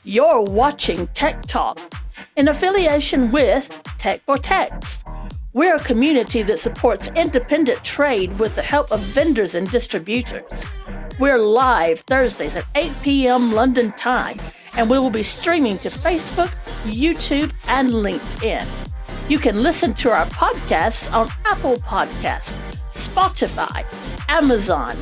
You're watching Tech Talk in affiliation with Tech for Text. We're a community that supports independent trade with the help of vendors and distributors. We're live Thursdays at 8 p.m. London time, and we will be streaming to Facebook, YouTube, and LinkedIn. You can listen to our podcasts on Apple Podcasts, Spotify, Amazon,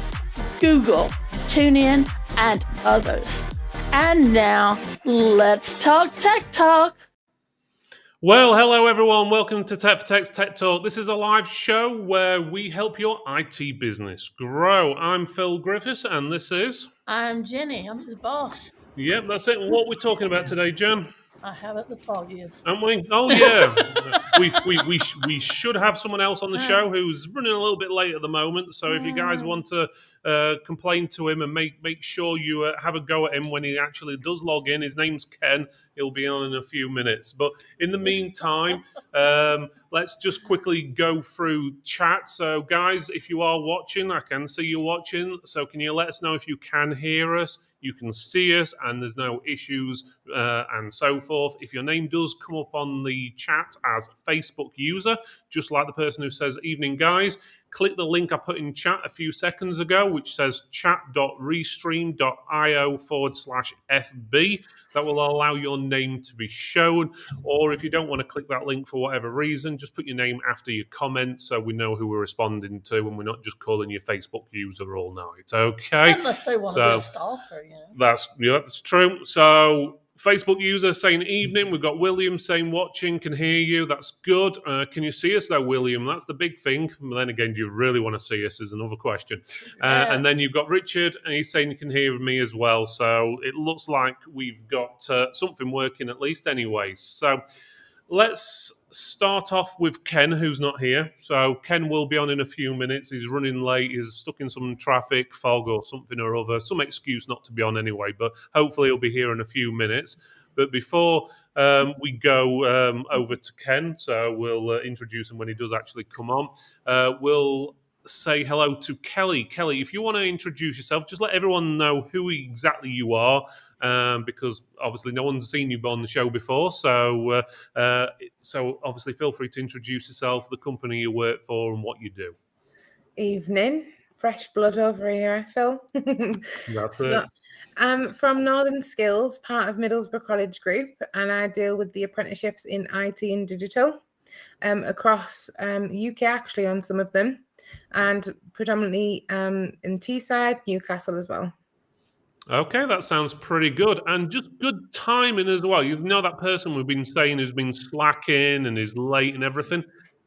Google, TuneIn, and others. And now, let's talk Tech Talk. Well, hello everyone. Welcome to Tech for Text Tech Talk. This is a live show where we help your IT business grow. I'm Phil Griffiths, and this is... I'm Jenny. I'm his boss. Yep, that's it. What we're talking about today, Jen? I haven't the foggiest. Aren't we? Oh, yeah. we should have someone else on the show who's running a little bit late at the moment. So if you guys want to complain to him and make sure you have a go at him when he actually does log in, his name's Ken. He'll be on in a few minutes. But in the meantime, let's just quickly go through chat. So, guys, if you are watching, I can see you watching. So can you let us know if you can hear us? You can see us, and there's no issues and so forth. If your name does come up on the chat as Facebook user, just like the person who says, "Evening, guys," click the link I put in chat a few seconds ago, which says chat.restream.io/FB. That will allow your name to be shown. Or if you don't want to click that link for whatever reason, just put your name after your comment so we know who we're responding to and we're not just calling you Facebook user all night. Okay? Unless they want to be a stalker, you know. That's true. So... Facebook user saying evening. We've got William saying watching, can hear you. That's good. Can you see us though, William? That's the big thing. But then again, do you really want to see us is another question. And then you've got Richard, and he's saying you can hear me as well. So it looks like we've got something working at least anyway. So let's start off with Ken, who's not here. So Ken will be on in a few minutes. He's running late. He's stuck in some traffic, fog or something or other. Some excuse not to be on anyway, but hopefully he'll be here in a few minutes. But before we go over to Ken, so we'll introduce him when he does actually come on. We'll say hello to Kelly. Kelly, if you want to introduce yourself, just let everyone know who exactly you are, because obviously no one's seen you on the show before. So obviously feel free to introduce yourself, the company you work for, and what you do. Evening. Fresh blood over here, Phil. That's So, it. I'm from Northern Skills, part of Middlesbrough College Group, and I deal with the apprenticeships in IT and digital across UK, actually, on some of them, and predominantly in Teesside, Newcastle as well. Okay, that sounds pretty good. And just good timing as well. You know that person we've been saying who's been slacking and is late and everything?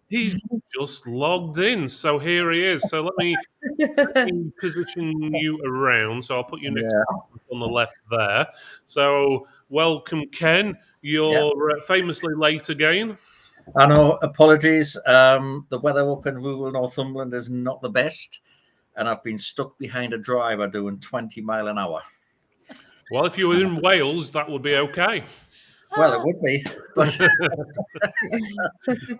He's just logged in. So here he is. So let me position you around. So I'll put you next Yeah. on the left there. So welcome, Ken. You're famously late again. I know, apologies. The weather up in rural Northumberland is not the best, and I've been stuck behind a driver doing 20 mile an hour. Well, if you were in Wales, that would be okay. Well, it would be, but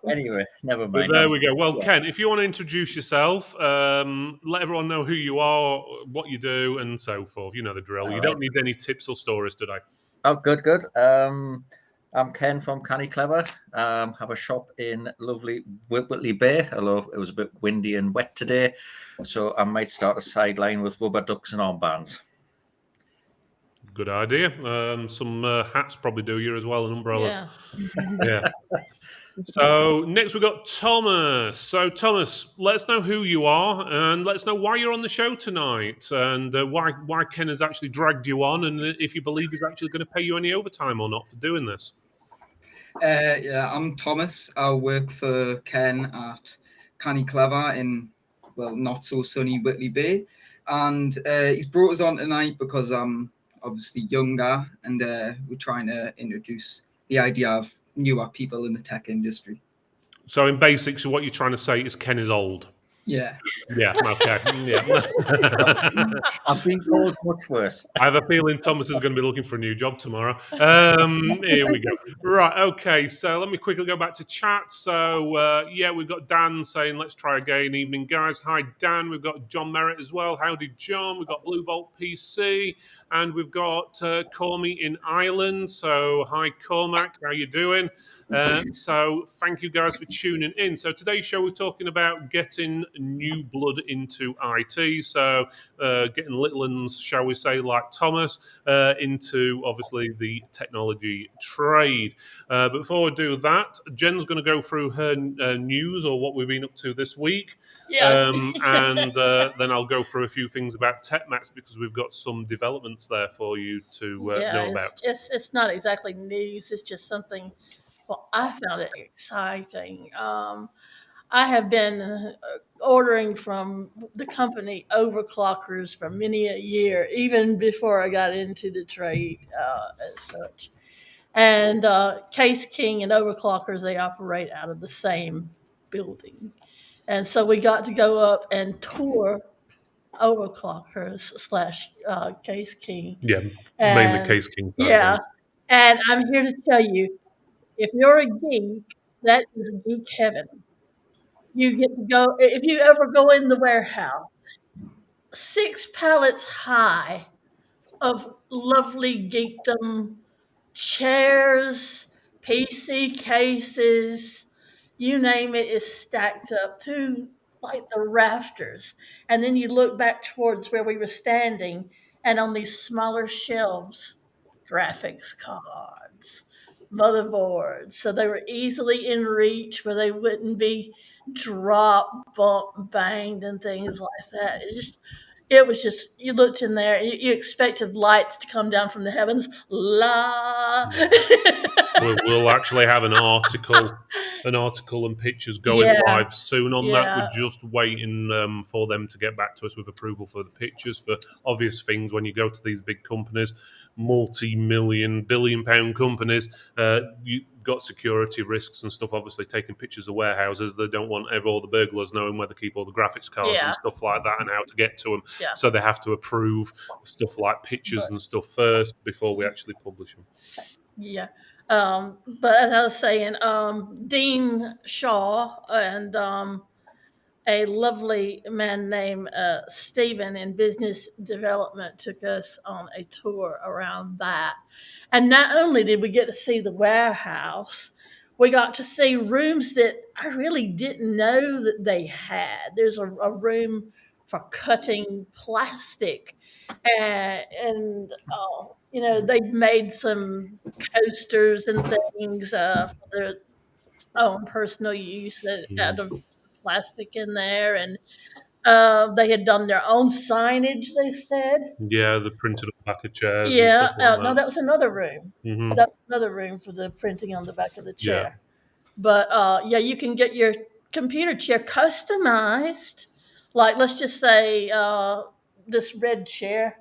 anyway, never But mind. there we go. Well, Ken, if you want to introduce yourself, let everyone know who you are, what you do, and so forth. You know the drill. All You right. don't need any tips or stories today. Oh, good, good. I'm Ken from Canny Clever. Have a shop in lovely Whitley Bay, although it was a bit windy and wet today, so I might start a sideline with rubber ducks and armbands. Good idea. Some hats probably do you as well, and umbrellas. Yeah. So next we've got Thomas. So Thomas, let us know who you are and let us know why you're on the show tonight and why Ken has actually dragged you on and if you believe he's actually going to pay you any overtime or not for doing this. Yeah, I'm Thomas. I work for Ken at Canny Clever in, well, not so sunny Whitley Bay. And he's brought us on tonight because I'm obviously younger and we're trying to introduce the idea of newer people in the tech industry. So in basics, what you're trying to say is Ken is old. Yeah. Yeah, okay. Yeah. I've been told much worse. I have a feeling Thomas is going to be looking for a new job tomorrow. Here we go. Right, okay, so let me quickly go back to chat. So, we've got Dan saying, let's try again. Evening, guys. Hi, Dan. We've got John Merritt as well. Howdy, John. We've got Blue Bolt PC. And we've got Cormy in Ireland. So, hi, Cormac. How you doing? So thank you guys for tuning in. So today's show we're talking about getting new blood into IT. So getting little ones, shall we say, like Thomas, into obviously the technology trade. But before we do that, Jen's going to go through her news or what we've been up to this week. Yeah. And then I'll go through a few things about TechMax because we've got some developments there for you to know about. It's not exactly news. It's just something. Well, I found it exciting. I have been ordering from the company overclockers for many a year, even before I got into the trade as such. And Case King and overclockers, they operate out of the same building. And so we got to go up and tour overclockers slash Case King. Yeah, mainly And Case King. yeah, and I'm here to tell you, if you're a geek, that is geek heaven. You get to go, if you ever go in the warehouse, 6 pallets high of lovely geekdom, chairs, PC cases, you name it, is stacked up to like the rafters. And then you look back towards where we were standing, and on these smaller shelves, graphics cards, motherboards. So they were easily in reach where they wouldn't be dropped, bumped, banged, and things like that. It was just, you looked in there, you expected lights to come down from the heavens. La. We'll actually have an article and pictures going live soon on that. We're just waiting for them to get back to us with approval for the pictures for obvious things. When you go to these big companies, multi-million, billion-pound companies, you've got security risks and stuff. Obviously, taking pictures of warehouses, they don't want all the burglars knowing where to keep all the graphics cards and stuff like that, and how to get to them. Yeah. So they have to approve stuff like pictures and stuff first before we actually publish them. Yeah. But as I was saying, Dean Shaw and a lovely man named Stephen in business development took us on a tour around that. And not only did we get to see the warehouse, we got to see rooms that I really didn't know that they had. There's a room for cutting plastic, and they've made some coasters and things for their own personal use out of plastic in there, and they had done their own signage. They said, Yeah, the printed on back of chairs and yeah. stuff like No, that. that was another room. Hmm. That was another room for the printing on the back of the Yeah. chair. But yeah, you can get your computer chair customized. Like, let's just say this red chair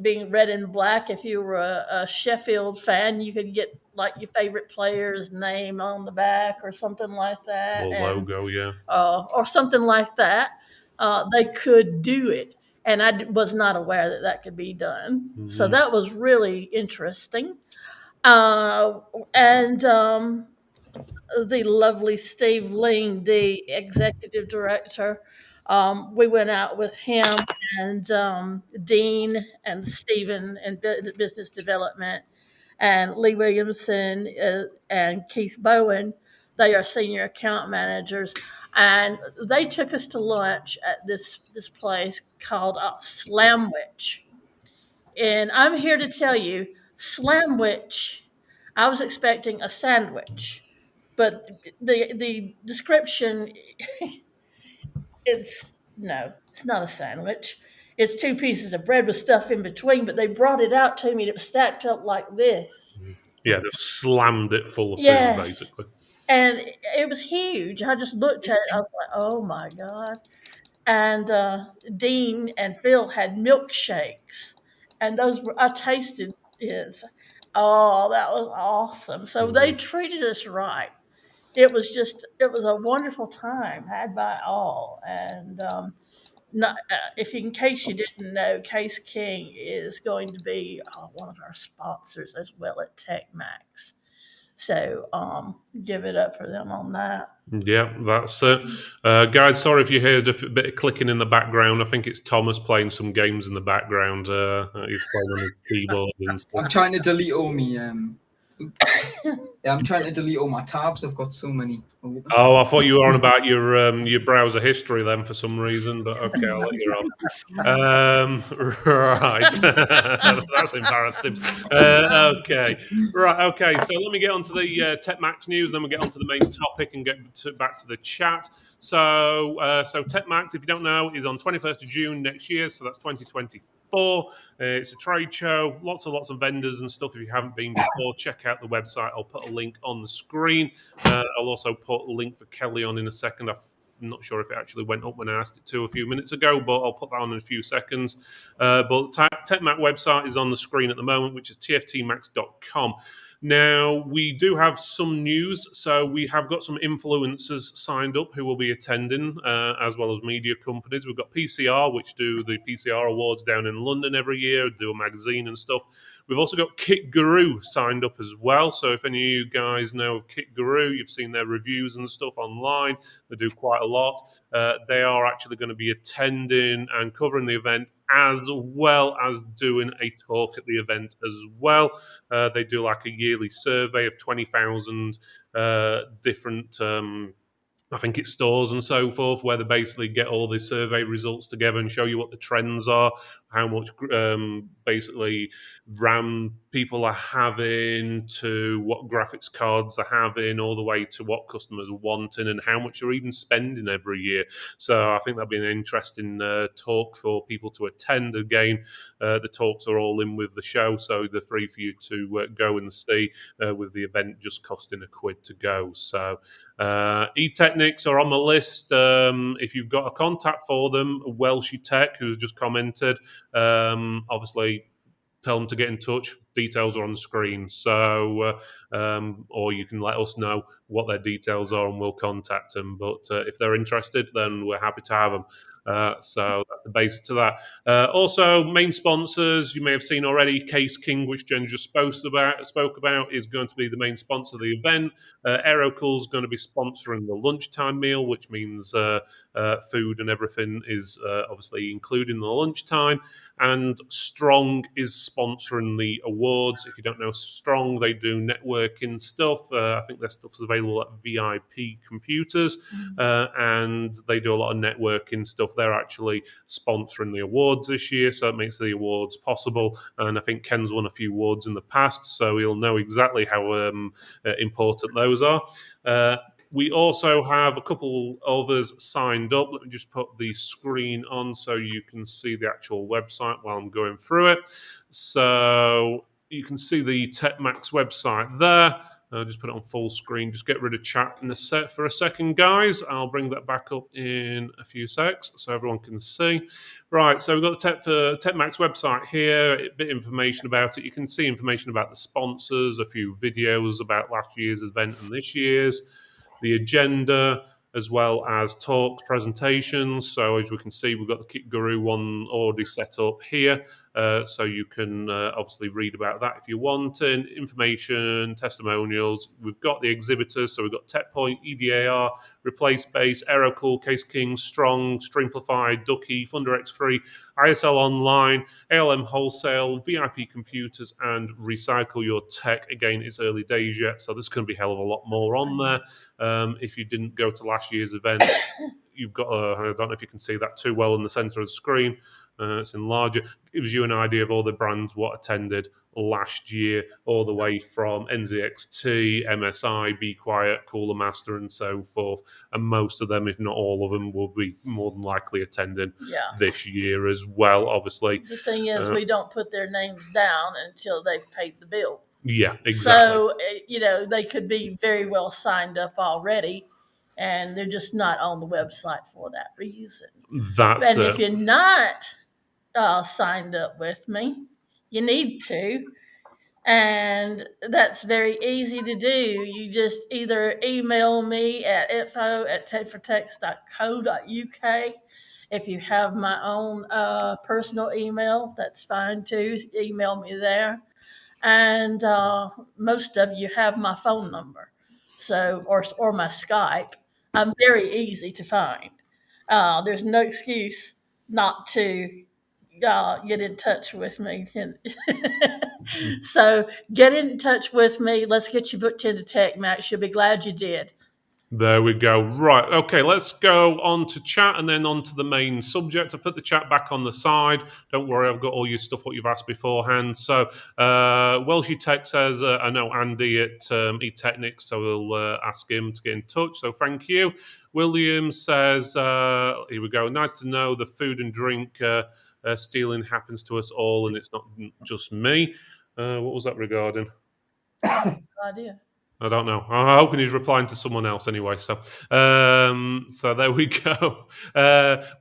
being red and black. If you were a Sheffield fan, you could get like your favorite player's name on the back or something like that, Or and logo, yeah. or something like that. They could do it, and was not aware that that could be done. So that was really interesting. And the lovely Steve Ling, the executive director. We went out with him and Dean and Stephen in business development, and Lee Williamson and Keith Bowen. They are senior account managers, and they took us to lunch at this place called Slamwich. And I'm here to tell you, Slamwich. I was expecting a sandwich, but the description, it's no, it's not a sandwich. It's two pieces of bread with stuff in between, but they brought it out to me and it was stacked up like this. Yeah, they've slammed it full of food, Yes. basically. And it was huge. I just looked at it. I was like, oh my God. And Dean and Phil had milkshakes. And I tasted his. Oh, that was awesome. So they treated us right. It was a wonderful time had by all. And not, if in case you didn't know, Case King is going to be one of our sponsors as well at TechMax. So give it up for them on that. Yeah, that's it. Guys, sorry if you heard bit of clicking in the background. I think it's Thomas playing some games in the background. He's playing on his keyboard and stuff. I'm trying to delete all my I'm trying to delete all my tabs. I've got so many. Oh, I thought you were on about your browser history then for some reason, but okay, I'll let you off. Right, that's embarrassing. Okay, right, okay. So let me get onto the TechMax news, then we'll get onto the main topic and get back to the chat. So TechMax, if you don't know, is on 21st of June next year, so that's 2024. It's a trade show, lots of vendors and stuff. If you haven't been before, check out the website. I'll put a link on the screen. I'll also put a link for Kelly on in a second. I'm not sure if it actually went up when I asked it to a few minutes ago, but I'll put that on in a few seconds. But TechMax website is on the screen at the moment, which is tftmax.com. Now, we do have some news. So we have got some influencers signed up who will be attending, as well as media companies. We've got PCR, which do the PCR Awards down in London every year, do a magazine and stuff. We've also got Kit Guru signed up as well. So if any of you guys know of Kit Guru, you've seen their reviews and stuff online. They do quite a lot. They are actually going to be attending and covering the event, as well as doing a talk at the event as well. They do like a yearly survey of 20,000 different I think it's stores and so forth, where they basically get all the survey results together and show you what the trends are, how much basically RAM people are having, to what graphics cards they're having, all the way to what customers are wanting and how much they're even spending every year. So I think that'll be an interesting talk for people to attend. Again, the talks are all in with the show, so they're free for you to go and see, with the event just costing £1 to go. So eTechnics are on the list. If you've got a contact for them, Welshie Tech, who's just commented, obviously tell them to get in touch. Details are on the screen. So, or you can let us know what their details are and we'll contact them. But if they're interested, then we're happy to have them. So that's the base to that. Also, main sponsors you may have seen already. Case King, which Jen just spoke about, is going to be the main sponsor of the event. Aerocool is going to be sponsoring the lunchtime meal, which means food and everything is obviously included in the lunchtime. And Strong is sponsoring the awards. If you don't know Strong, they do networking stuff. I think their stuff's available at VIP Computers, and they do a lot of networking stuff. They're actually sponsoring the awards this year, so it makes the awards possible. And I think Ken's won a few awards in the past, so he'll know exactly how important those are. We also have a couple others signed up. Let me just put the screen on so you can see the actual website while I'm going through it. So you can see the TechMax website there. I'll just put it on full screen. Just get rid of chat for a second, guys. I'll bring that back up in a few secs so everyone can see. Right, so we've got the TechMax website here, a bit of information about it. You can see information about the sponsors, a few videos about last year's event and this year's, the agenda, as well as talks, presentations. So as we can see, we've got the Kit Guru one already set up here. So you can obviously read about that if you want, and information, testimonials. We've got the exhibitors, so we've got TechPoint, EDAR, Replace Base, Aerocool, Case King, Strong, Streamplify, Ducky, Thunder X3, ISL Online, ALM Wholesale, VIP Computers, and Recycle Your Tech. Again, it's early days yet, so there's going to be a hell of a lot more on there. If you didn't go to last year's event, you've got, I don't know if you can see that too well in the center of the screen. It's in larger. Gives you an idea of all the brands what attended last year, all the way from NZXT, MSI, Be Quiet, Cooler Master, and so forth. And most of them, if not all of them, will be more than likely attending this year as well, obviously. The thing is, we don't put their names down until they've paid the bill. Yeah, exactly. So, they could be very well signed up already, and they're just not on the website for that reason. That's if you're not signed up with me, you need to. And that's very easy to do. You just either email me at info@techfortext.co.uk. If you have my own personal email, that's fine too. Email me there. And most of you have my phone number, so or my Skype. I'm very easy to find. There's no excuse not to get in touch with me. So get in touch with me. Let's get you booked into TechMax. You'll be glad you did. There we go. Right. Okay, let's go on to chat and then on to the main subject. I put the chat back on the side. Don't worry, I've got all your stuff, what you've asked beforehand. So, Welshie Tech says, I know Andy at eTechnics, so we'll ask him to get in touch. So, thank you. William says, here we go. Nice to know the food and drink stealing happens to us all, and it's not just me. What was that regarding? No idea. I don't know. I'm hoping he's replying to someone else anyway. So there we go.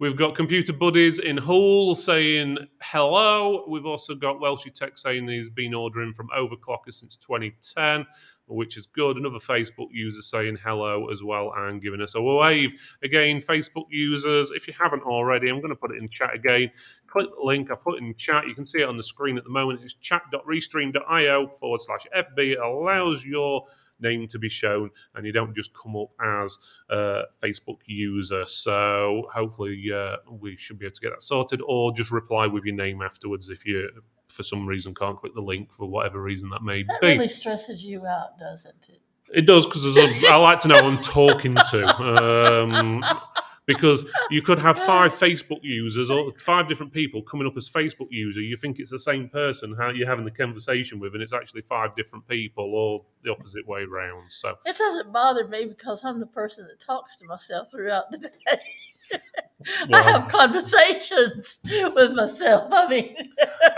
We've got Computer Buddies in Hull saying hello. We've also got Welshie Tech saying he's been ordering from Overclocker since 2010, which is good. Another Facebook user saying hello as well and giving us a wave. Again, Facebook users, if you haven't already, I'm going to put it in chat again. Click the link. I put it in chat. You can see it on the screen at the moment. It's chat.restream.io/FB. It allows your name to be shown and you don't just come up as a Facebook user. So hopefully we should be able to get that sorted, or just reply with your name afterwards if you for some reason can't click the link for whatever reason that may That be. really stresses you out, doesn't it? It does, because I like to know who I'm talking to. Because you could have 5 Facebook users or 5 different people coming up as Facebook user. You think it's the same person how you're having the conversation with, and it's actually 5 different people, or the opposite way around. So it doesn't bother me because I'm the person that talks to myself throughout the day. I have conversations with myself. I mean,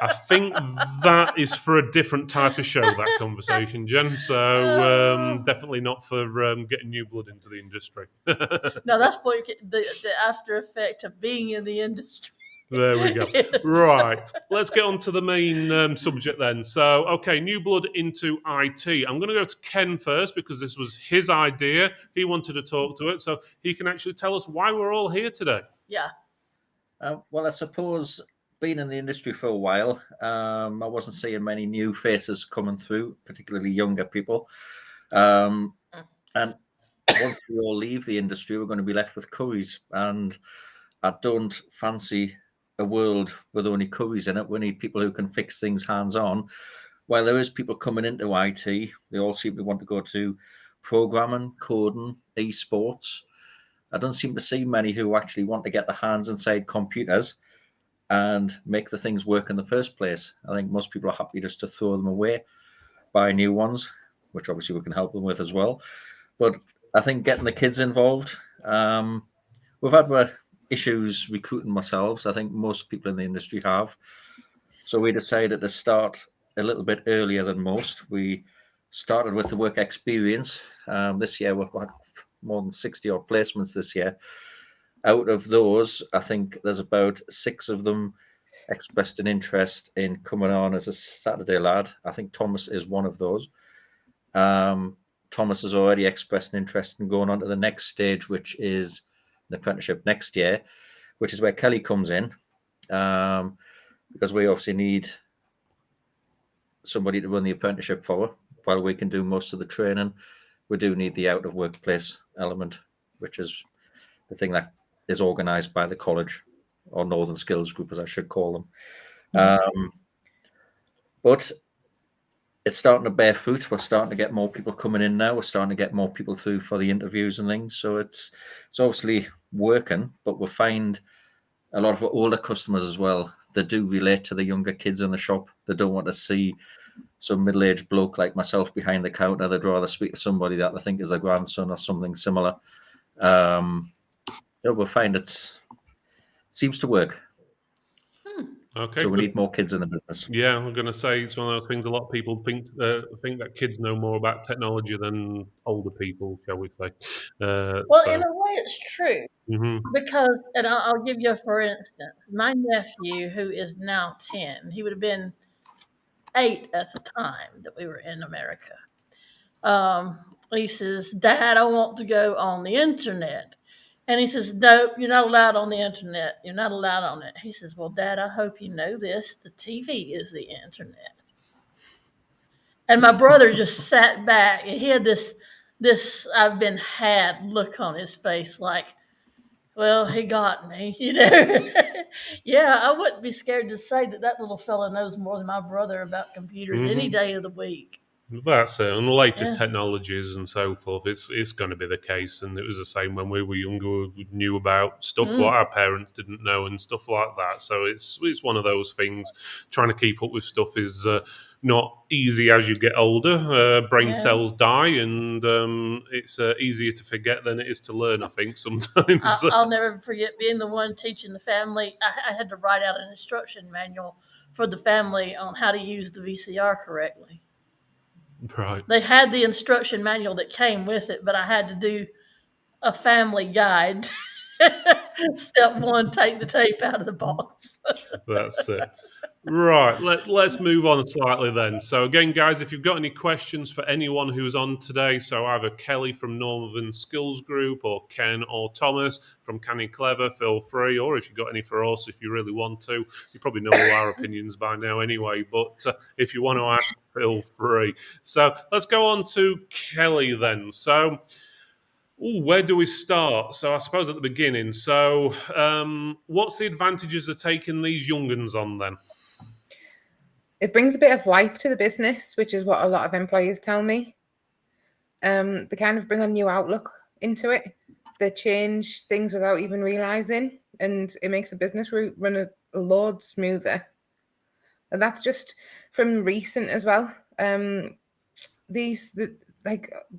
I think that is for a different type of show, that conversation, Jen. So definitely not for getting new blood into the industry. No, that's what the after effect of being in the industry. There we go. Right. Let's get on to the main subject then. So, okay, new blood into IT. I'm going to go to Ken first because this was his idea. He wanted to talk to it, so he can actually tell us why we're all here today. Yeah. Well, I suppose being in the industry for a while, I wasn't seeing many new faces coming through, particularly younger people. And once we all leave the industry, we're going to be left with curries. And I don't fancy a world with only curries in it. We need people who can fix things hands-on. While there is people coming into IT, they all seem to want to go to programming, coding, esports. I don't seem to see many who actually want to get their hands inside computers and make the things work in the first place. I think most people are happy just to throw them away, buy new ones, which obviously we can help them with as well. But I think getting the kids involved, we've had issues recruiting ourselves. I think most people in the industry have. So we decided to start a little bit earlier than most. We started with the work experience. This year we've had more than 60 odd placements this year. Out of those, I think there's about 6 of them expressed an interest in coming on as a Saturday lad. I think Thomas is one of those. Thomas has already expressed an interest in going on to the next stage, which is the apprenticeship next year, which is where Kelly comes in, because we obviously need somebody to run the apprenticeship for. While we can do most of the training, we do need the out of workplace element, which is the thing that is organised by the college, or Northern Skills Group, as I should call them. But it's starting to bear fruit. We're starting to get more people coming in now. We're starting to get more people through for the interviews and things. So it's obviously working, but we find a lot of our older customers as well, they do relate to the younger kids in the shop. They don't want to see some middle-aged bloke like myself behind the counter. They'd rather speak to somebody that they think is their grandson or something similar. So we find it seems to work. Okay. So we good. need more kids in the business. Yeah, I'm going to say it's one of those things. A lot of people think that kids know more about technology than older people, shall we say? Well, in a way, it's true. Mhm. Because, and I'll give you, for instance, my nephew, who is now 10, he would have been 8 at the time that we were in America. He says, Dad, I want to go on the internet. And he says, Nope, you're not allowed on the internet. You're not allowed on it. He says, Well, Dad, I hope you know this. The TV is the internet. And my brother just sat back and he had this I've been had look on his face like, well, he got me, Yeah, I wouldn't be scared to say that little fella knows more than my brother about computers any day of the week. That's it. And the latest Yeah. technologies and so forth, it's going to be the case. And it was the same when we were younger. We knew about stuff what our parents didn't know and stuff like that. So it's one of those things. Trying to keep up with stuff is not easy as you get older. Brain cells die, and it's easier to forget than it is to learn, I think, sometimes. I'll never forget being the one teaching the family. I had to write out an instruction manual for the family on how to use the VCR correctly. Right. They had the instruction manual that came with it, but I had to do a family guide. Step 1, take the tape out of the box. That's it. Right, let's move on slightly then. So again, guys, if you've got any questions for anyone who's on today, so either Kelly from Northern Skills Group or Ken or Thomas from Canny Clever, feel free. Or if you've got any for us, if you really want to. You probably know all our opinions by now anyway, but if you want to ask, feel free. So let's go on to Kelly then. So where do we start? So I suppose at the beginning. So what's the advantages of taking these young uns on then? It brings a bit of life to the business, which is what a lot of employers tell me. They kind of bring a new outlook into it. They change things without even realizing, and it makes the business run a lot smoother. And that's just from recent as well. The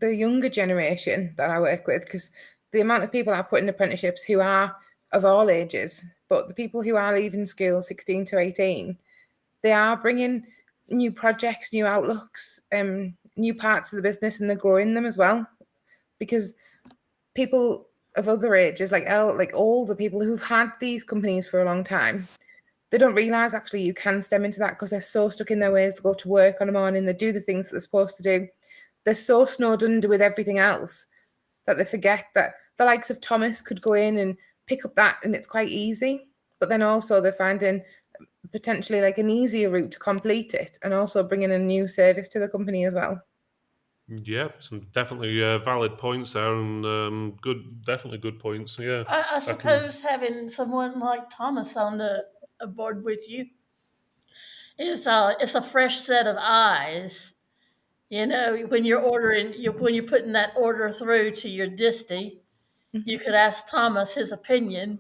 younger generation that I work with, because the amount of people I put in apprenticeships who are of all ages, but the people who are leaving school 16 to 18, they are bringing new projects, new outlooks, new parts of the business, and they're growing them as well. Because people of other ages, like older people who've had these companies for a long time, they don't realize actually you can stem into that because they're so stuck in their ways to go to work on a morning, they do the things that they're supposed to do. They're so snowed under with everything else that they forget that the likes of Thomas could go in and pick up that, and it's quite easy. but then also they're finding potentially like an easier route to complete it, and also bringing a new service to the company as well. Yeah, some definitely valid points there, and definitely good points. Yeah, I suppose having someone like Thomas on the board with you is it's a fresh set of eyes. You know, when you're ordering, when you're putting that order through to your disty, you could ask Thomas his opinion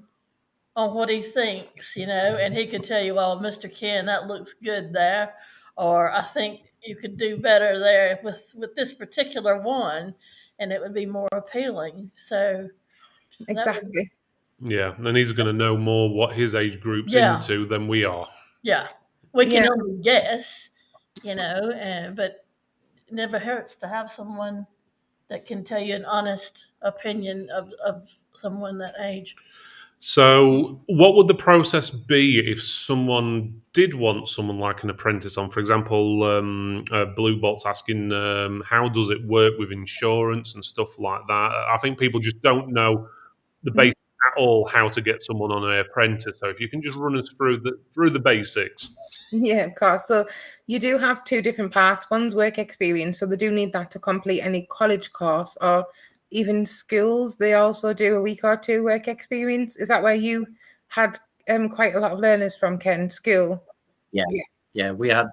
on what he thinks, you know, and he could tell you, well, Mr. Ken, that looks good there, or I think you could do better there with this particular one, and it would be more appealing. So Exactly. yeah, and he's going to know more what his age group's Yeah. into than we are. Yeah, we can Yeah. only guess, you know, but it never hurts to have someone that can tell you an honest opinion of someone that age. So, what would the process be if someone did want someone like an apprentice on? For example, Blue Bot's asking, how does it work with insurance and stuff like that? I think people just don't know the basics at all how to get someone on an apprentice. So, if you can just run us through the basics. Yeah, of course. So you do have two different parts. One's work experience, so they do need that to complete any college course, or even schools. They also do a week or two work experience. Is that where you had quite a lot of learners from, Ken? School? Yeah, we had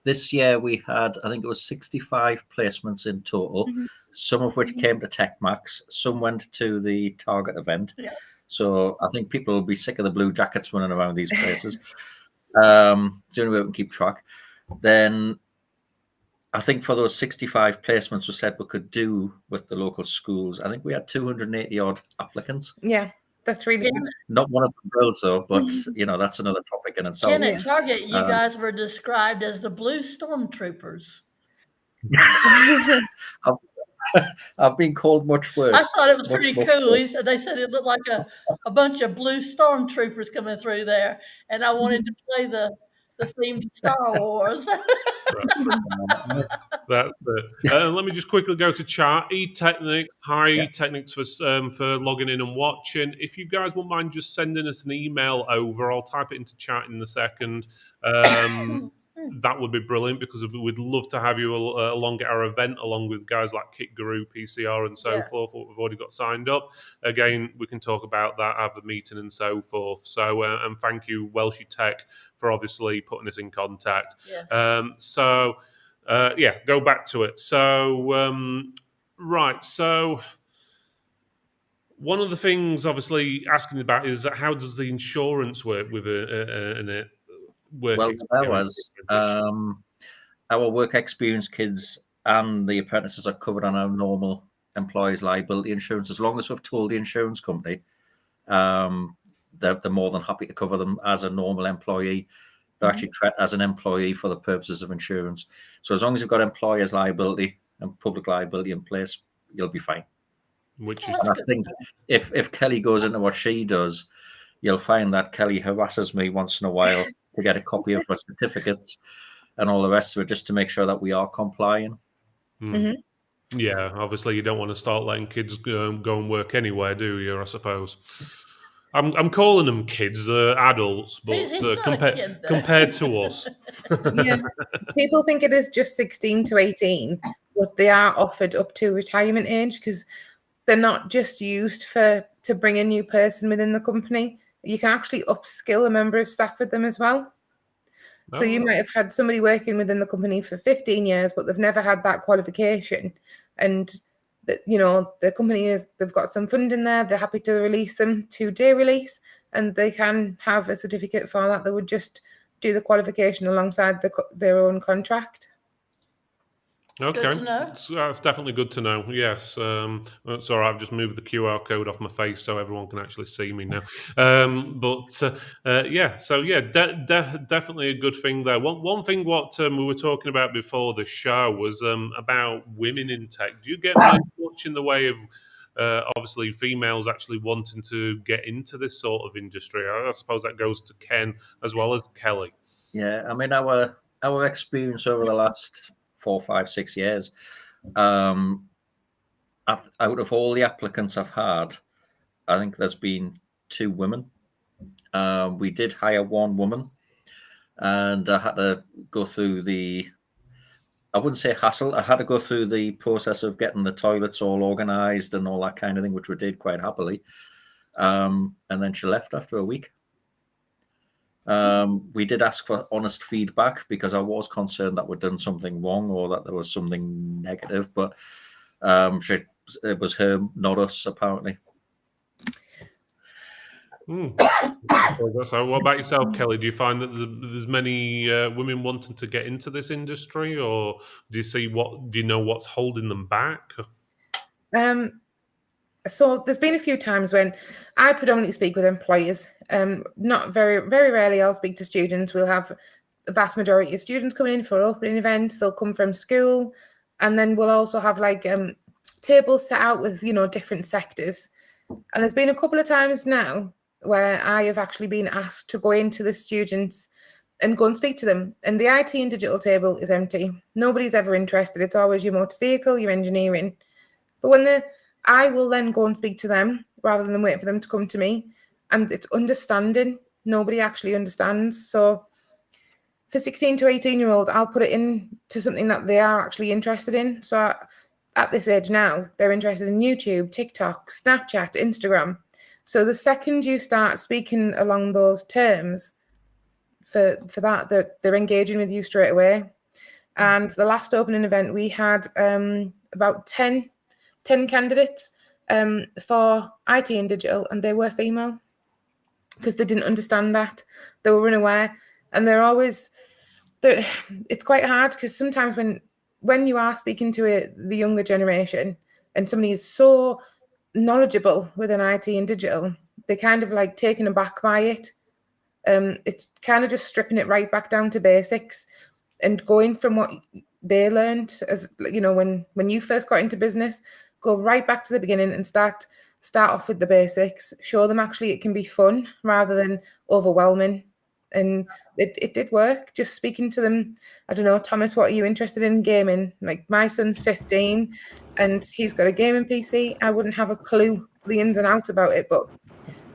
this year we had, I think it was 65 placements in total, some of which came to TechMax, some went to the Target event. Yeah. So I think people will be sick of the blue jackets running around these places. It's the only way we can keep track. Then I think for those 65 placements we said we could do with the local schools, I think we had 280 odd applicants. Yeah, that's really Ken, good. Not one of them girls though, but you know, that's another topic in itself. Ken, at Target, you guys were described as the blue stormtroopers. I've been called much worse. I thought it was Much, pretty much cool. worse. They said it looked like a bunch of blue stormtroopers coming through there, and I wanted to play the theme to Star Wars. That's it. Let me just quickly go to chat. E-Technics, hi E-Technics for logging in and watching. If you guys wouldn't mind just sending us an email over, I'll type it into chat in a second. That would be brilliant because we'd love to have you along at our event, along with guys like Kit Guru, PCR, and so forth. What we've already got signed up. Again, we can talk about that, have the meeting, and so forth. So, and thank you, Welshie Tech, for obviously putting us in contact. Yes. Go back to it. So, right. So, one of the things, obviously, asking about is how does the insurance work with a work Well, experience? our work experience kids and the apprentices are covered on our normal employees' liability insurance. As long as we've told the insurance company, they're more than happy to cover them as a normal employee. They're actually treated as an employee for the purposes of insurance. So as long as you've got employers' liability and public liability in place, you'll be fine. Which is, And I think if Kelly goes into what she does, you'll find that Kelly harasses me once in a while to get a copy of her certificates and all the rest of it, just to make sure that we are complying. Yeah, obviously you don't want to start letting kids go and work anywhere, do you? I suppose. I'm calling them kids, adults, but He's not a kid, though. compared to us, Yeah, people think it is just 16 to 18, but they are offered up to retirement age because they're not just used to bring a new person within the company. You can actually upskill a member of staff with them as well. So you might have had somebody working within the company for 15 years, but they've never had that qualification. And, the company they've got some funding there. They're happy to release them 2-day release, and they can have a certificate for that. They would just do the qualification alongside their own contract. Okay, good to know. That's definitely good to know. Yes, it's all right. I've just moved the QR code off my face so everyone can actually see me now. Definitely a good thing there. One thing what we were talking about before the show was about women in tech. Do you get much in the way of obviously females actually wanting to get into this sort of industry? I suppose that goes to Ken as well as Kelly. Yeah, I mean our experience over the last 4, 5, 6 years, out of all the applicants I've had, I think there's been 2 women. We did hire one woman, and I had to go through I wouldn't say hassle. I had to go through the process of getting the toilets all organised and all that kind of thing, which we did quite happily. And then she left after a week. We did ask for honest feedback because I was concerned that we'd done something wrong or that there was something negative, but it was her, not us, apparently. So, what about yourself, Kelly? Do you find that there's many women wanting to get into this industry, or do you know what's holding them back? So there's been a few times when I predominantly speak with employers. Not very, very rarely I'll speak to students. We'll have the vast majority of students coming in for opening events. They'll come from school, and then we'll also have like tables set out with different sectors. And there's been a couple of times now where I have actually been asked to go into the students and go and speak to them. And the IT and digital table is empty. Nobody's ever interested. It's always your motor vehicle, your engineering. But I will then go and speak to them rather than wait for them to come to me. And it's understanding. Nobody actually understands. So for 16 to 18-year-old, I'll put it into something that they are actually interested in. So at this age now, they're interested in YouTube, TikTok, Snapchat, Instagram. So the second you start speaking along those terms for that, they're engaging with you straight away. And the last opening event, we had about 10 candidates for IT and digital, and they were female because they didn't understand that. They were unaware, and it's quite hard because sometimes when you are speaking to the younger generation and somebody is so knowledgeable within IT and digital, they're kind of like taken aback by it. It's kind of just stripping it right back down to basics and going from what they learned as when you first got into business, go right back to the beginning and start off with the basics. Show them actually it can be fun rather than overwhelming. And it did work. Just speaking to them. I don't know, Thomas, what are you interested in gaming? Like my son's 15 and he's got a gaming PC. I wouldn't have a clue the ins and outs about it, but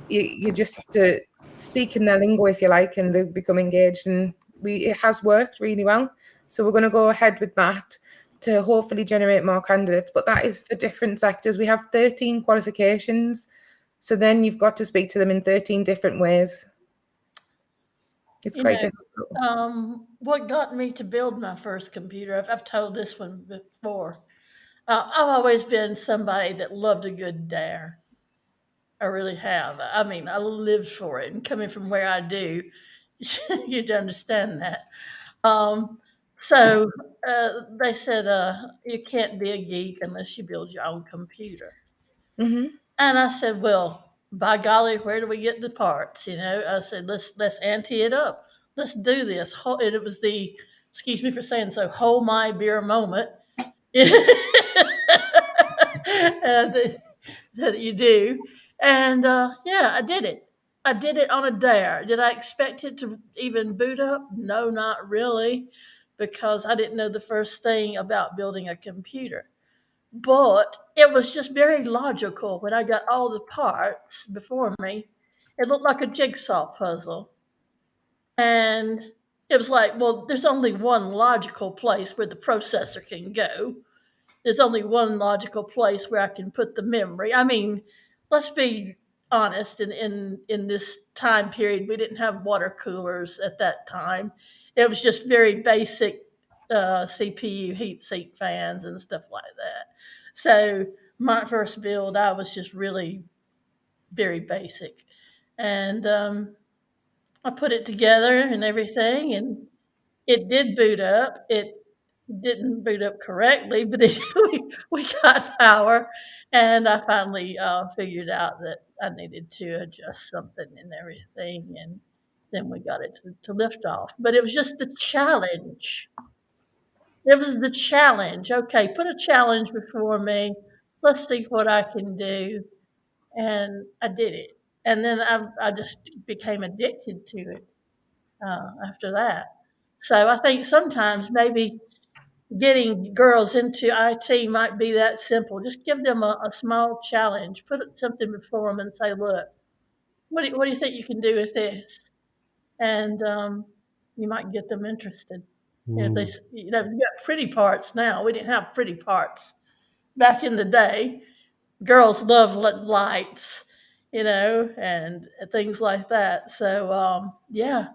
you just have to speak in their lingo if you like, and they become engaged. And it has worked really well. So we're going to go ahead with that to hopefully generate more candidates. But that is for different sectors. We have 13 qualifications. So then you've got to speak to them in 13 different ways. It's quite difficult. What got me to build my first computer, I've told this one before. I've always been somebody that loved a good dare. I really have. I mean, I lived for it. And coming from where I do, you'd understand that. So they said, you can't be a geek unless you build your own computer. Mm-hmm. And I said, well, by golly, where do we get the parts? I said, let's ante it up. Let's do this. And it was excuse me for saying so, hold my beer moment that you do. And I did it. I did it on a dare. Did I expect it to even boot up? No, not really, because I didn't know the first thing about building a computer. But it was just very logical when I got all the parts before me. It looked like a jigsaw puzzle. And it was like, well, there's only one logical place where the processor can go. There's only one logical place where I can put the memory. I mean, let's be honest, in this time period, we didn't have water coolers at that time. It was just very basic CPU heat sink fans and stuff like that. So my first build, I was just really very basic. And I put it together and everything, and it did boot up. It didn't boot up correctly, but we got power, and I finally figured out that I needed to adjust something and everything, and then we got it to lift off. But it was just the challenge. It was the challenge. Okay, put a challenge before me. Let's see what I can do, and I did it. And then I just became addicted to it after that. So I think sometimes maybe getting girls into IT might be that simple. Just give them a small challenge, put something before them and say, look, what do you think you can do with this? And you might get them interested. If they, you got pretty parts now. We didn't have pretty parts back in the day. Girls love lights, and things like that. So yeah,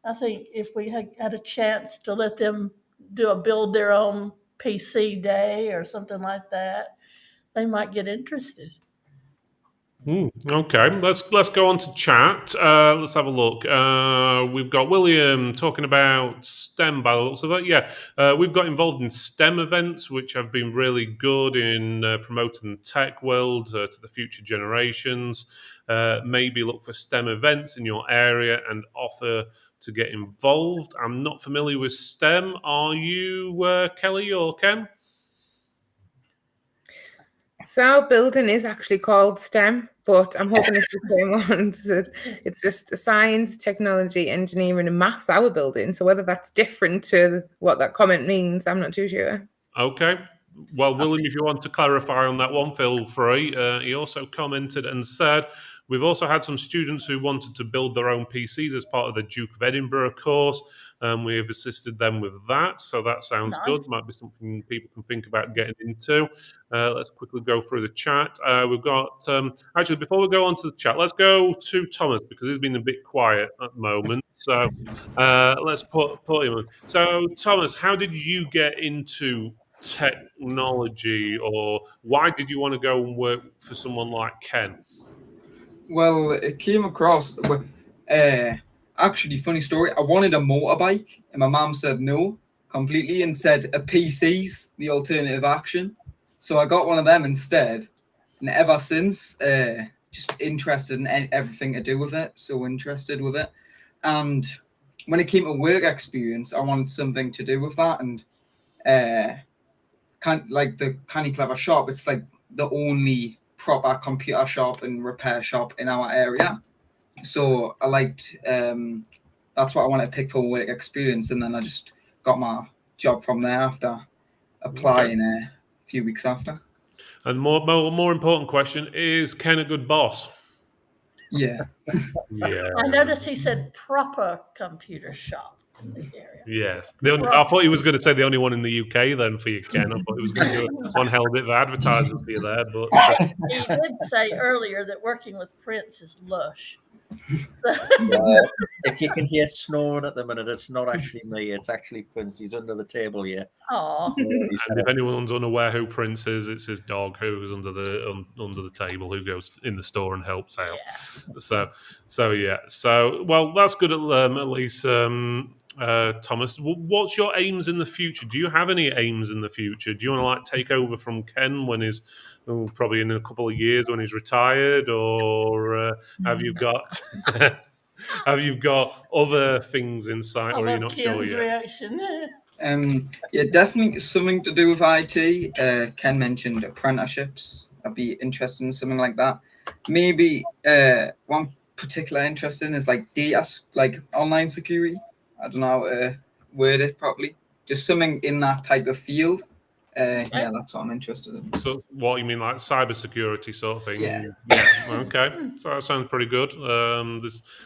I think if we had a chance to let them build their own PC day or something like that, they might get interested. Okay, let's go on to chat. Let's have a look. We've got William talking about STEM by the looks of it. Yeah, we've got involved in STEM events, which have been really good in promoting the tech world to the future generations. Maybe look for STEM events in your area and offer to get involved. I'm not familiar with STEM. Are you, Kelly or Ken? So our building is actually called STEM, but I'm hoping it's the same one. So it's just science, technology, engineering, and maths, our building. So whether that's different to what that comment means, I'm not too sure. Okay. Well, William, if you want to clarify on that one, feel free. He also commented and said, we've also had some students who wanted to build their own PCs as part of the Duke of Edinburgh course. We have assisted them with that. So that sounds Nice. good. Might be something people can think about getting into. Let's quickly go through the chat. We've got, actually, before we go on to the chat, let's go to Thomas because he's been a bit quiet at the moment. So let's put him on. So, Thomas, how did you get into technology, or why did you want to go and work for someone like Ken? Well, it came across. Actually, funny story. I wanted a motorbike, and my mum said no completely, and said a PC's the alternative action. So I got one of them instead, and ever since, just interested in everything to do with it. So interested with it, and when it came to work experience, I wanted something to do with that, and like the Canny Clever shop. It's like the only proper computer shop and repair shop in our area. So I liked that's what I wanted to pick for work experience, and then I just got my job from there after applying a few weeks after. And more important question, is Ken a good boss? Yeah. Yeah. I noticed he said proper computer shop in the area. Yes. I thought he was going to say the only one in the UK then for you, Ken. I thought he was going to do one hell of a bit of advertising for you there. But He did say earlier that working with Prince is lush. If you can hear snoring at the minute, it's not actually me. It's actually Prince. He's under the table here. Aw. and if anyone's unaware who Prince is, it's his dog who's under the table, who goes in the store and helps out. Yeah. So yeah. So well, that's good at least. Thomas, what's your aims in the future? Do you have any aims in the future? Do you want to take over from Ken when he's probably in a couple of years when he's retired, or have you got other things in sight, or are you not sure yet? Reaction. Yeah, definitely something to do with IT. Ken mentioned apprenticeships. I'd be interested in something like that. Maybe one particular interest in is like data, like online security. I don't know how to word it properly. Just something in that type of field. Yeah, that's what I'm interested in. So, what you mean, like cybersecurity sort of thing? Yeah. Okay. So that sounds pretty good.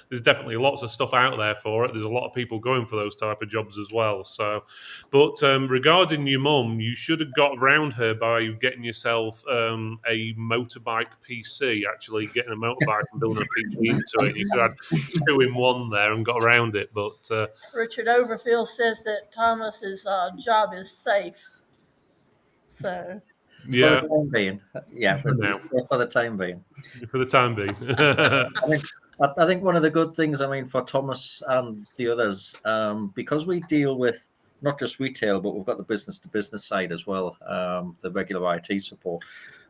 There's definitely lots of stuff out there for it. There's a lot of people going for those type of jobs as well. So, but regarding your mum, you should have got around her by getting yourself a motorbike PC. Actually, getting a motorbike and building a PC into it. You could have had 2 in 1 there and got around it. But Richard Overfield says that Thomas's job is safe. So yeah, for the time being, yeah, for the time being. For the time being. I think one of the good things, for Thomas and the others, because we deal with not just retail, but we've got the business-to-business side as well, the regular IT support.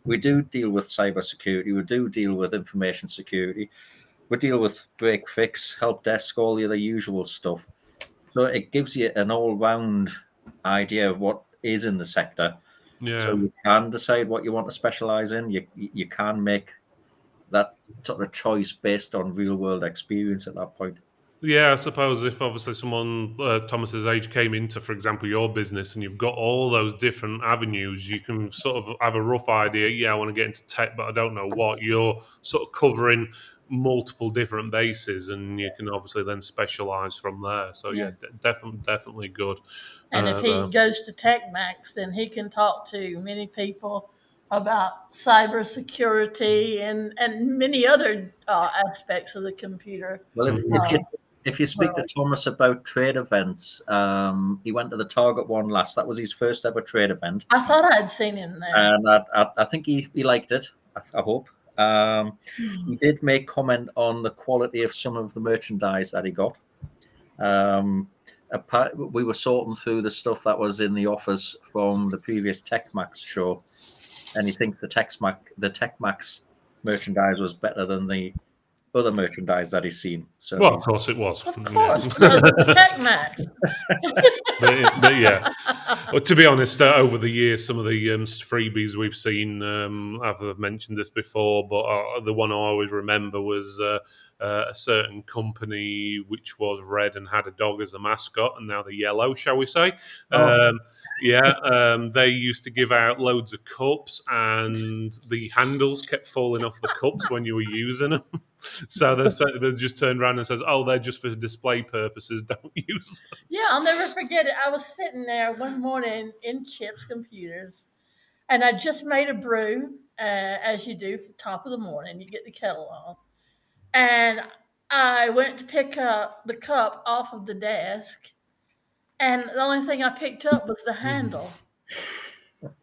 We do deal with cybersecurity. We do deal with information security. We deal with break, fix, help desk, all the other usual stuff. So it gives you an all-round idea of what is in the sector. Yeah. So you can decide what you want to specialize in. You can make that sort of choice based on real world experience at that point. Yeah, I suppose if obviously someone Thomas's age came into, for example, your business, and you've got all those different avenues, you can sort of have a rough idea. Yeah, I want to get into tech, but I don't know what. You're sort of covering multiple different bases, and you can obviously then specialize from there. So yeah, definitely good. And if he Though. goes to TechMax, then he can talk to many people about cybersecurity and many other aspects of the computer. Well, Mhm. if you speak to Thomas about trade events, he went to the Target one last. That was his first ever trade event, I thought I had seen him there. and I think he liked it. I hope. He did make comment on the quality of some of the merchandise that he got. We were sorting through the stuff that was in the office from the previous TechMax show, and he thinks the TechMax merchandise was better than the other merchandise that he's seen. So Well, of course it was. Of course, because it's TechMax. But yeah, well, to be honest, over the years, some of the freebies we've seen, I've mentioned this before, but the one I always remember was a certain company which was red and had a dog as a mascot, and now they're yellow, shall we say? They used to give out loads of cups, and the handles kept falling off the cups when you were using them. So they just turned around and says, "Oh, they're just for display purposes. Don't use them." Yeah, I'll never forget it. I was sitting there one morning in Chip's Computers, and I just made a brew, as you do, for top of the morning. You get the kettle on, and I went to pick up the cup off of the desk, and the only thing I picked up was the handle.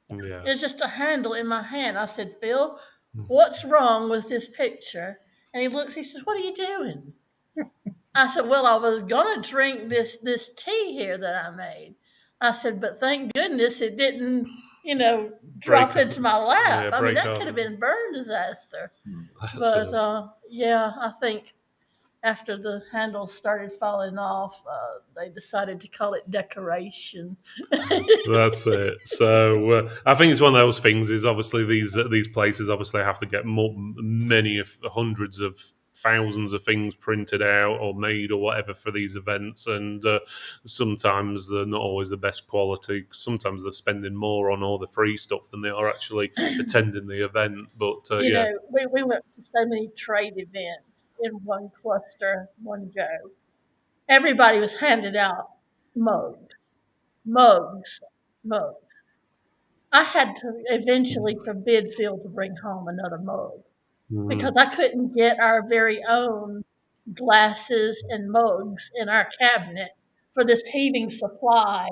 Yeah. It's just a handle in my hand. I said, Phil, what's wrong with this picture? And he looks, he says, what are you doing? I said, well, I was going to drink this tea here that I made. I said, but thank goodness it didn't, drop into my lap. Yeah, I mean, that off. could have been burn disaster. That's But yeah, I think after the handles started falling off, they decided to call it decoration. That's it. So I think it's one of those things. Is obviously these places obviously have to get many of hundreds of thousands of things printed out or made or whatever for these events, and sometimes they're not always the best quality. Sometimes they're spending more on all the free stuff than they are actually attending the event. But we went to so many trade events in one cluster, one go. Everybody was handed out mugs, mugs, mugs. I had to eventually forbid Phil to bring home another mug because I couldn't get our very own glasses and mugs in our cabinet for this heaving supply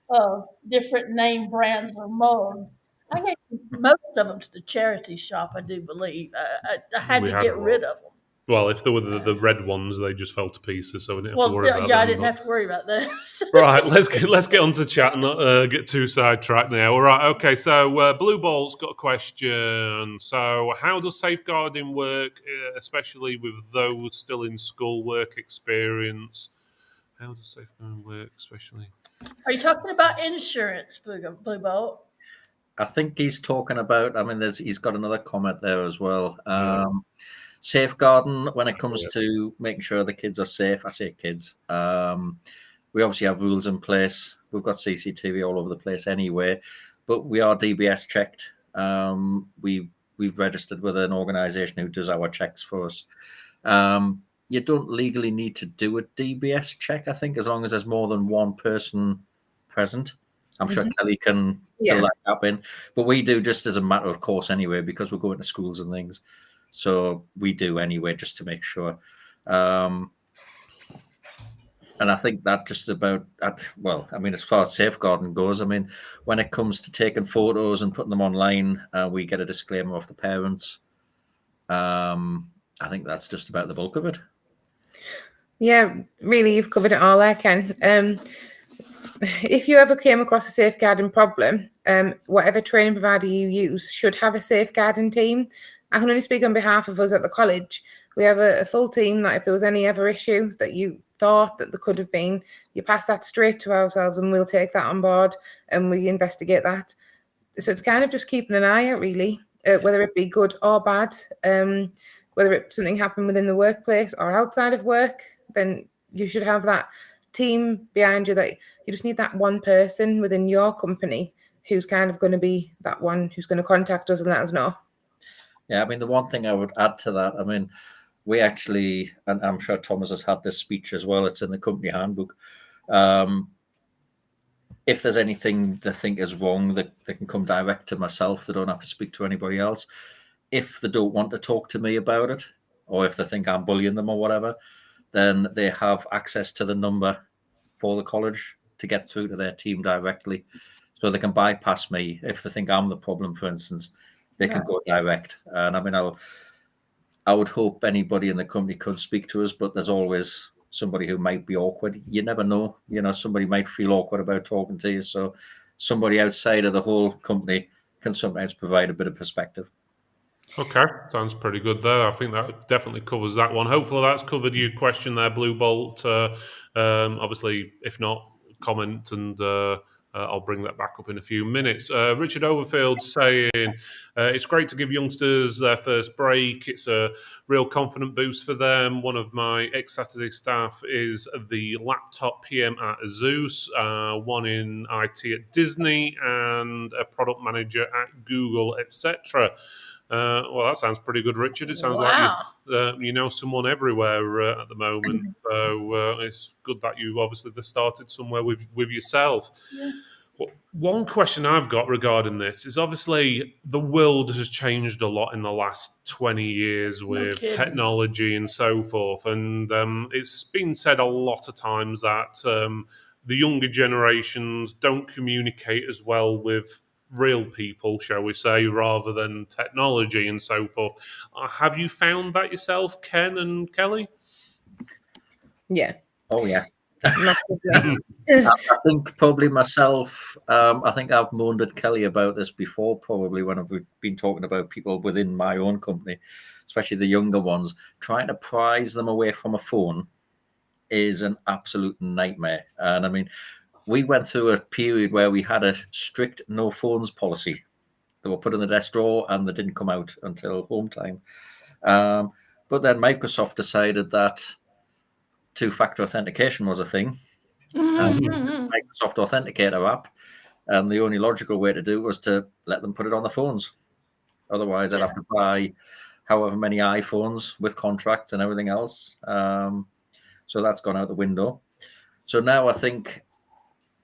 of different name brands of mugs. I gave most of them to the charity shop, I do believe. I had to get rid of them. Well, if they were the red ones, they just fell to pieces, so we didn't have to Well, worry about them. yeah, I didn't have to worry about those. Right, let's get on to chat and not get too sidetracked now. All right, okay, so Blue Bolt's got a question. So how does safeguarding work, especially with those still in school work experience? How does safeguarding work, especially? Are you talking about insurance, Blue Bolt? I think he's talking about. I mean, he's got another comment there as well. Safeguarding when it comes to making sure the kids are safe. I say kids. We obviously have rules in place. We've got CCTV all over the place anyway, but we are DBS checked. We've registered with an organisation who does our checks for us. You don't legally need to do a DBS check, I think, as long as there's more than one person present. I'm sure Kelly can fill that up in, but we do just as a matter of course anyway, because we're going to schools and things. So we do anyway, just to make sure. And I think that just about, well, I mean, as far as safeguarding goes, I mean, when it comes to taking photos and putting them online, we get a disclaimer off the parents. I think that's just about the bulk of it. Yeah, really, you've covered it all there, Ken. If you ever came across a safeguarding problem, whatever training provider you use should have a safeguarding team. I can only speak on behalf of us at the college. We have a full team that if there was any ever issue that you thought that there could have been, you pass that straight to ourselves and we'll take that on board and we investigate that. So it's kind of just keeping an eye out, really, whether it be good or bad, whether it's something happened within the workplace or outside of work, then you should have that team behind you, that you just need that one person within your company who's kind of going to be that one who's going to contact us and let us know. Yeah, I mean, the one thing I would add to that, I mean, we actually, and I'm sure Thomas has had this speech as well, it's in the company handbook. If there's anything they think is wrong, they can come direct to myself. They don't have to speak to anybody else. If they don't want to talk to me about it, or if they think I'm bullying them or whatever, then they have access to the number for the college to get through to their team directly. So they can bypass me. If they think I'm the problem, for instance, they can go direct. And I mean, I would hope anybody in the company could speak to us, but there's always somebody who might be awkward. You never know. You know, somebody might feel awkward about talking to you. So somebody outside of the whole company can sometimes provide a bit of perspective. Okay, sounds pretty good there. I think that definitely covers that one. Hopefully that's covered your question there, Blue Bolt. Obviously, if not, comment and I'll bring that back up in a few minutes. Richard Overfield saying, it's great to give youngsters their first break. It's a real confident boost for them. One of my ex-Saturday staff is the laptop PM at Zeus, one in IT at Disney, and a product manager at Google, etc. Well, that sounds pretty good, Richard. It sounds like you know someone everywhere at the moment. So it's good that you obviously started somewhere with yourself. Yeah. One question I've got regarding this is obviously the world has changed a lot in the last 20 years with technology and so forth. And it's been said a lot of times that the younger generations don't communicate as well with real people, shall we say, rather than technology and so forth. Have you found that yourself, Ken and Kelly? Yeah. Oh, yeah. Massively. I think probably myself, I think I've moaned at Kelly about this before, probably when I've been talking about people within my own company, especially the younger ones. Trying to prise them away from a phone is an absolute nightmare. And I mean, we went through a period where we had a strict no phones policy. They were put in the desk drawer and they didn't come out until home time. But then Microsoft decided that two-factor authentication was a thing. Microsoft Authenticator app, and the only logical way to do it was to let them put it on the phones. Otherwise, I'd have to buy however many iPhones with contracts and everything else. So that's gone out the window. So now I think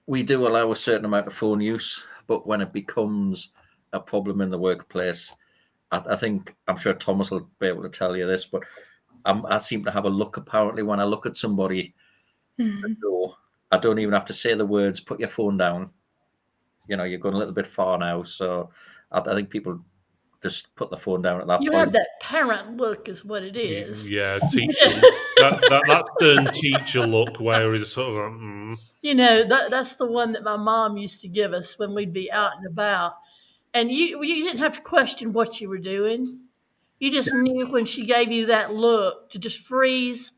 we do allow a certain amount of phone use, but when it becomes a problem in the workplace, I think, I'm sure Thomas will be able to tell you this, but I seem to have a look apparently when I look at somebody at the door. I don't even have to say the words, put your phone down. You know, you're going a little bit far now. So I think people just put the phone down at that You point. have that parent look, is what it is. Yeah, teacher. that stern teacher look where it's sort of like, You know, that's the one that my mom used to give us when we'd be out and about. And you didn't have to question what you were doing. You just knew when she gave you that look to just freeze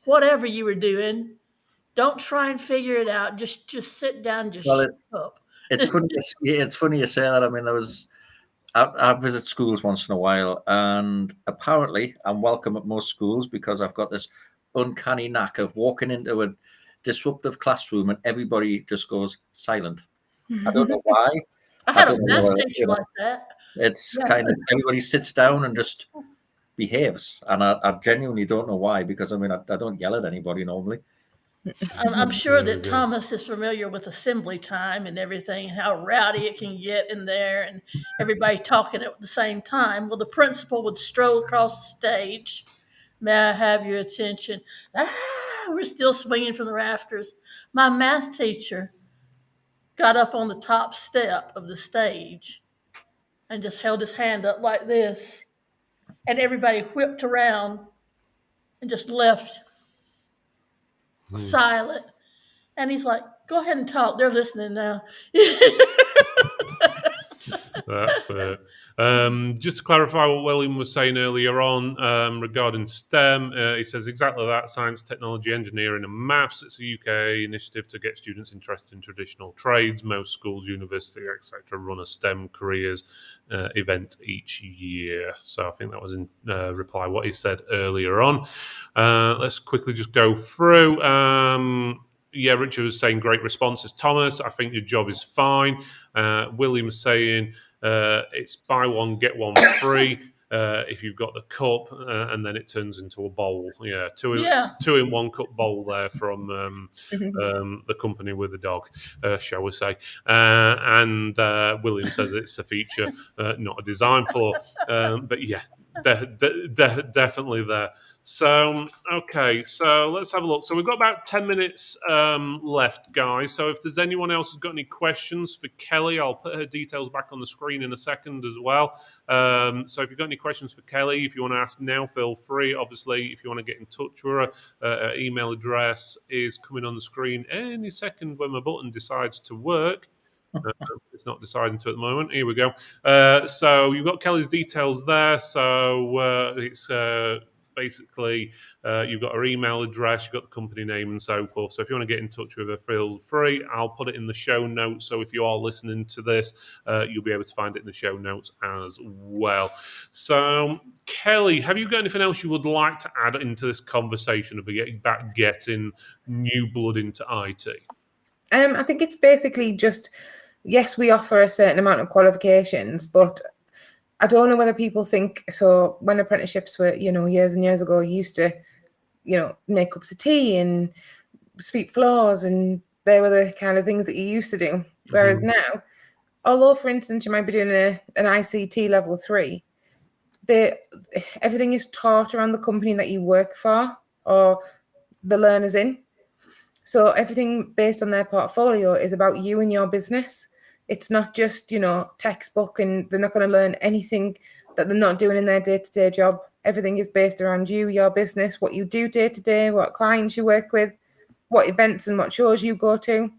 whatever you were doing. Don't try and figure it out. Just sit down and just shut up. It's funny. It's funny you say that. I mean, I visit schools once in a while, and apparently I'm welcome at most schools because I've got this uncanny knack of walking into a disruptive classroom and everybody just goes silent. I don't know why. I had a don't know, math teacher like that. It's kind of everybody sits down and just behaves, and I genuinely don't know why, because I mean I don't yell at anybody normally. I'm sure that Thomas is familiar with assembly time and everything, how rowdy it can get in there and everybody talking at the same time. Well, the principal would stroll across the stage. May I have your attention? We're still swinging from the rafters. My math teacher got up on the top step of the stage and just held his hand up like this. And everybody whipped around and just left silent. And he's like, go ahead and talk. They're listening now. That's it. Just to clarify what William was saying earlier on regarding STEM, he says exactly that: science, technology, engineering, and maths. It's a UK initiative to get students interested in traditional trades. Most schools, universities, etc., run a STEM careers event each year. So I think that was in reply what he said earlier on. Let's quickly just go through. Yeah, Richard was saying great responses. Thomas, I think your job is fine. William saying it's buy one, get one free if you've got the cup, and then it turns into a bowl. Yeah, two in one cup bowl there from the company with the dog, shall we say. And William says it's a feature, not a design flaw. But yeah, definitely there. So, okay, so let's have a look. So we've got about 10 minutes left, guys. So if there's anyone else who's got any questions for Kelly, I'll put her details back on the screen in a second as well. So if you've got any questions for Kelly, if you want to ask now, feel free. Obviously, if you want to get in touch with her, her email address is coming on the screen any second when my button decides to work. It's not deciding to at the moment. Here we go. So you've got Kelly's details there. So it's basically you've got her email address, you've got the company name and so forth. So if you want to get in touch with her, feel free. I'll put it in the show notes. So if you are listening to this, you'll be able to find it in the show notes as well. So Kelly, have you got anything else you would like to add into this conversation about getting new blood into IT? I think it's basically just, yes, we offer a certain amount of qualifications, but I don't know whether people think, so when apprenticeships were, years and years ago, you used to, make cups of tea and sweep floors, and they were the kind of things that you used to do. Whereas now, although, for instance, you might be doing an ICT level 3, everything is taught around the company that you work for or the learners in. So everything based on their portfolio is about you and your business. It's not just, textbook, and they're not going to learn anything that they're not doing in their day-to-day job. Everything is based around you, your business, what you do day-to-day, what clients you work with, what events and what shows you go to.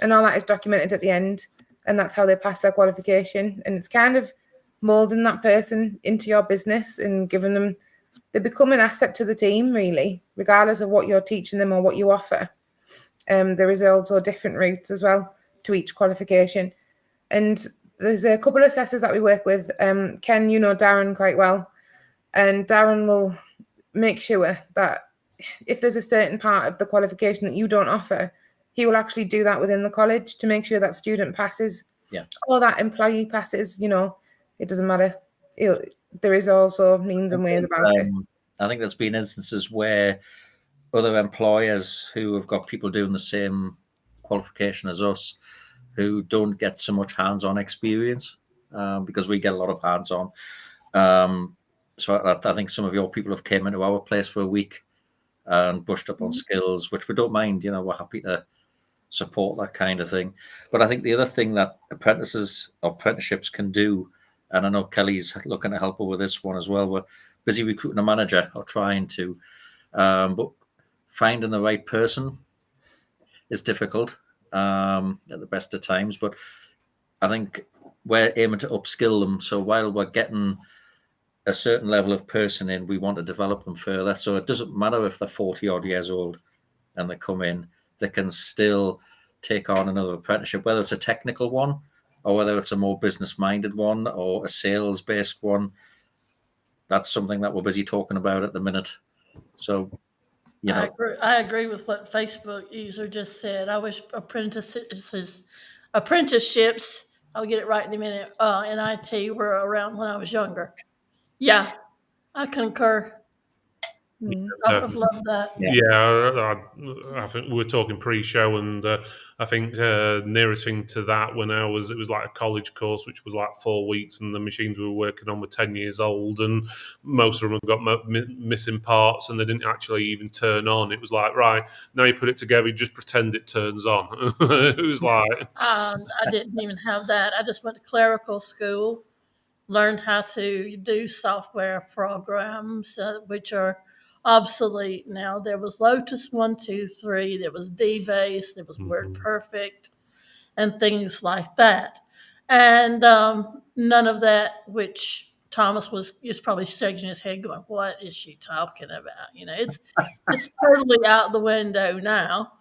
And all that is documented at the end. And that's how they pass their qualification. And it's kind of molding that person into your business and giving them, they become an asset to the team, really, regardless of what you're teaching them or what you offer. There is also different routes as well to each qualification. And there's a couple of assessors that we work with. Ken, you know Darren quite well. And Darren will make sure that if there's a certain part of the qualification that you don't offer, he will actually do that within the college to make sure that student passes. Yeah. Or that employee passes, it doesn't matter. There is also means and ways about it. I think there's been instances where other employers who have got people doing the same qualification as us who don't get so much hands-on experience because we get a lot of hands-on. So I think some of your people have came into our place for a week and brushed up on skills, which we don't mind. We're happy to support that kind of thing. But I think the other thing that apprenticeships can do, and I know Kelly's looking to help her with this one as well, we're busy recruiting a manager or trying to, but finding the right person is difficult at the best of times. But I think we're aiming to upskill them. So while we're getting a certain level of person in, we want to develop them further. So it doesn't matter if they're 40 odd years old and they come in, they can still take on another apprenticeship, whether it's a technical one or whether it's a more business minded one or a sales based one. That's something that we're busy talking about at the minute. So, I agree with what Facebook user just said. I wish apprenticeships, I'll get it right in a minute, in IT were around when I was younger. Yeah, I concur. I would have loved that. Yeah, I think we were talking pre-show, and I think nearest thing to that when it was like a college course, which was like 4 weeks, and the machines we were working on were 10 years old, and most of them had got missing parts, and they didn't actually even turn on. It was like, right, now you put it together, you just pretend it turns on. It was like... I didn't even have that. I just went to clerical school, learned how to do software programs, which are obsolete now. There was Lotus 1-2-3, there was DBase, there was WordPerfect, and things like that. and none of that, which Thomas was probably shaking his head, going, "What is she talking about?" It's totally out the window now.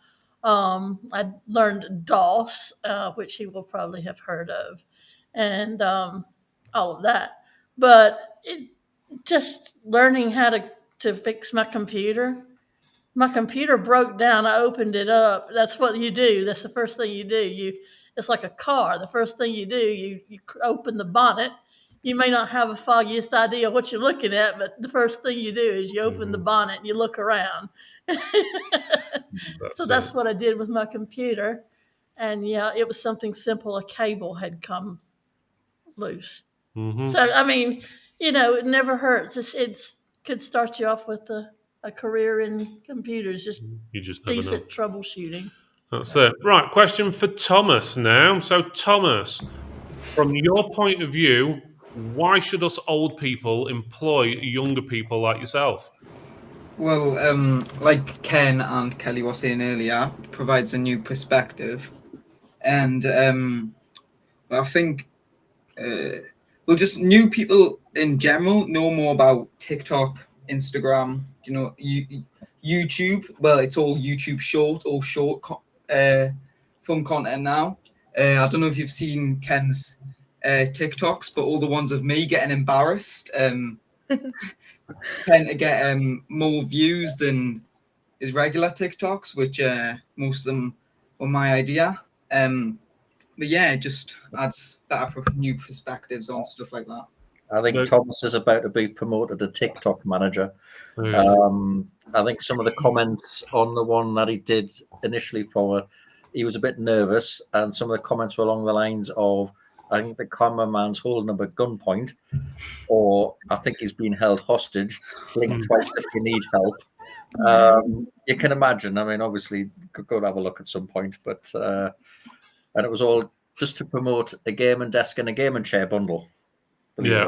I learned DOS, which he will probably have heard of, and all of that. But just learning how to fix my computer. My computer broke down. I opened it up. That's what you do. That's the first thing you do. It's like a car. The first thing you do, you open the bonnet. You may not have a foggiest idea what you're looking at, but the first thing you do is you open the bonnet and you look around. So that's what I did with my computer. And yeah, it was something simple. A cable had come loose. So, I mean, it never hurts. It could start you off with a career in computers, just You just never know. decent troubleshooting. That's it. Right, question for Thomas now. So, Thomas, from your point of view, why should us old people employ younger people like yourself? Well, like Ken and Kelly were saying earlier, it provides a new perspective, and I think just new people in general know more about TikTok, Instagram, YouTube. Well, it's all YouTube short or fun content now. I don't know if you've seen Ken's TikToks, but all the ones of me getting embarrassed tend to get more views than his regular TikToks, which most of them were my idea. But yeah, it just adds better new perspectives on stuff like that. I think Thomas is about to be promoted to TikTok manager. I think some of the comments on the one that he did initially he was a bit nervous, and some of the comments were along the lines of, I think the cameraman's holding him at gunpoint, or I think he's been held hostage. Blink twice if you need help. You can imagine. I mean, obviously, you could go and have a look at some point, but and it was all just to promote a gaming desk and a gaming chair bundle. Yeah.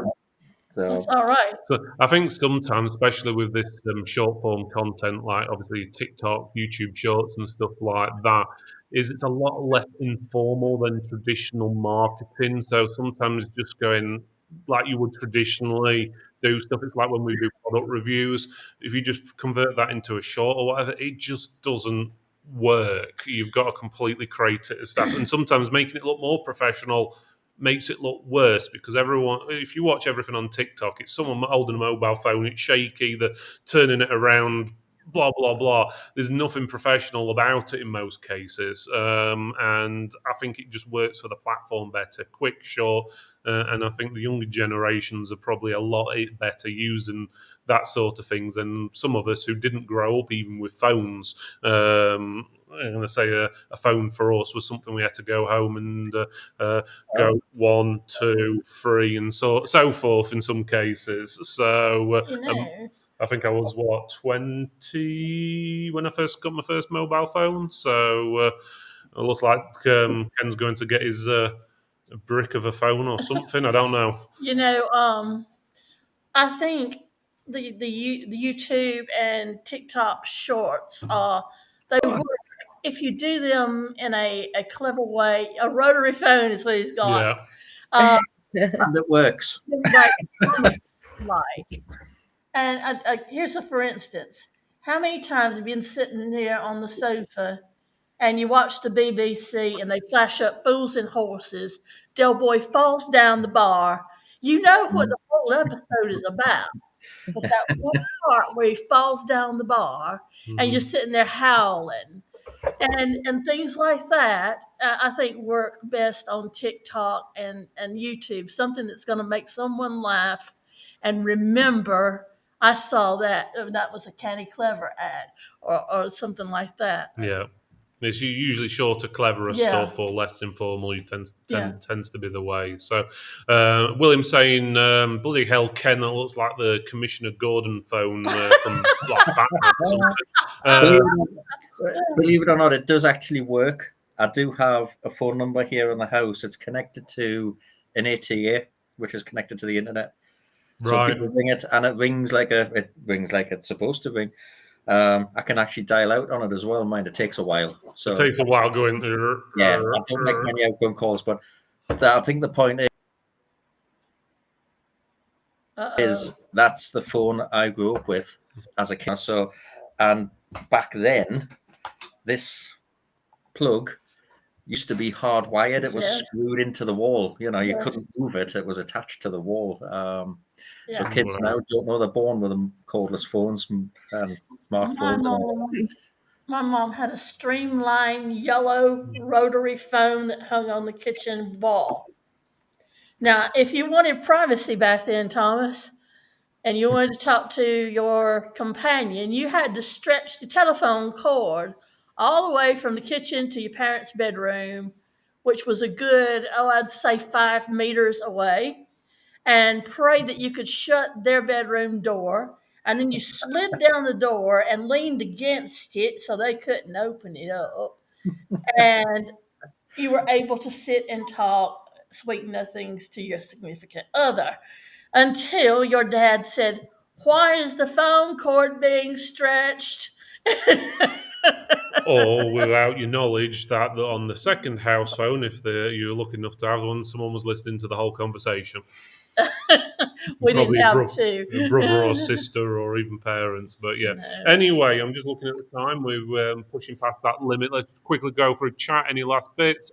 So That's all right. So I think sometimes, especially with this short form content, like obviously TikTok, YouTube Shorts, and stuff like that, it's a lot less informal than traditional marketing. So sometimes just going like you would traditionally do stuff. It's like when we do product reviews. If you just convert that into a short or whatever, it just doesn't work. You've got to completely create it as stuff, and sometimes making it look more professional makes it look worse because if you watch everything on TikTok, it's someone holding a mobile phone, it's shaky, they're turning it around, blah, blah, blah. There's nothing professional about it in most cases. And I think it just works for the platform better, quick, short. And I think the younger generations are probably a lot better using that sort of things than some of us who didn't grow up even with phones. I'm going to say a phone for us was something we had to go home and go 1, 2, 3, and so forth in some cases. So I think I was 20 when I first got my first mobile phone. So it looks like Ken's going to get his a brick of a phone or something. I don't know. I think the YouTube and TikTok shorts they work if you do them in a clever way. A rotary phone is what he's got. Yeah. And it works. And here's a for instance. How many times have you been sitting here on the sofa and you watch the BBC and they flash up Fools and Horses? Del Boy falls down the bar. You know what the whole episode is about. But that one part where he falls down the bar and you're sitting there howling. And things like that, I think work best on TikTok and YouTube. Something that's going to make someone laugh and remember, I saw that. That was a Canny Clever ad or something like that. Yeah. It's usually shorter, cleverer stuff or less informal. Tends to be the way. So, William saying, "Bloody hell, Ken! That looks like the Commissioner Gordon phone from like Batman." Believe it or not, it does actually work. I do have a phone number here in the house. It's connected to an ATA, which is connected to the internet. So people ring it, and it rings like it's supposed to ring. I can actually dial out on it as well. Mind, it takes a while. So it takes a while going. Yeah, I don't make many outgoing calls, but I think the point is that's the phone I grew up with as a kid. So, and back then, this plug used to be hardwired. It was screwed into the wall. You know, you couldn't move it. It was attached to the wall. So kids now don't know they're born with them cordless phones and smartphones. My mom had a streamlined yellow rotary phone that hung on the kitchen wall. Now, if you wanted privacy back then, Thomas, and you wanted to talk to your companion, you had to stretch the telephone cord all the way from the kitchen to your parents' bedroom, which was a good, I'd say 5 meters away, and pray that you could shut their bedroom door. And then you slid down the door and leaned against it so they couldn't open it up. And you were able to sit and talk sweet nothings to your significant other until your dad said, "Why is the phone cord being stretched?" Or without your knowledge that on the second house phone, if you were lucky enough to have one, someone was listening to the whole conversation. We Probably didn't have to. a brother or sister or even parents. But yeah. No. Anyway, I'm just looking at the time. We're pushing past that limit. Let's quickly go for a chat. Any last bits?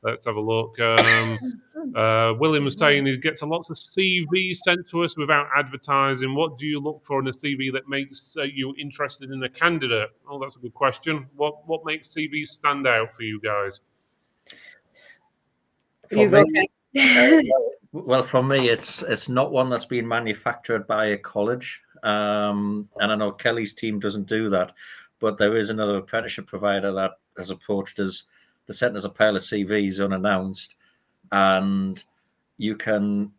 Let's have a look. William was saying he gets lots of CVs sent to us without advertising. What do you look for in a CV that makes you interested in a candidate? Oh, that's a good question. What makes CVs stand out for you guys? Well, for me, it's not one that's been manufactured by a college, and I know Kelly's team doesn't do that, but there is another apprenticeship provider that has approached us. They sent us a pile of CVs unannounced, and you can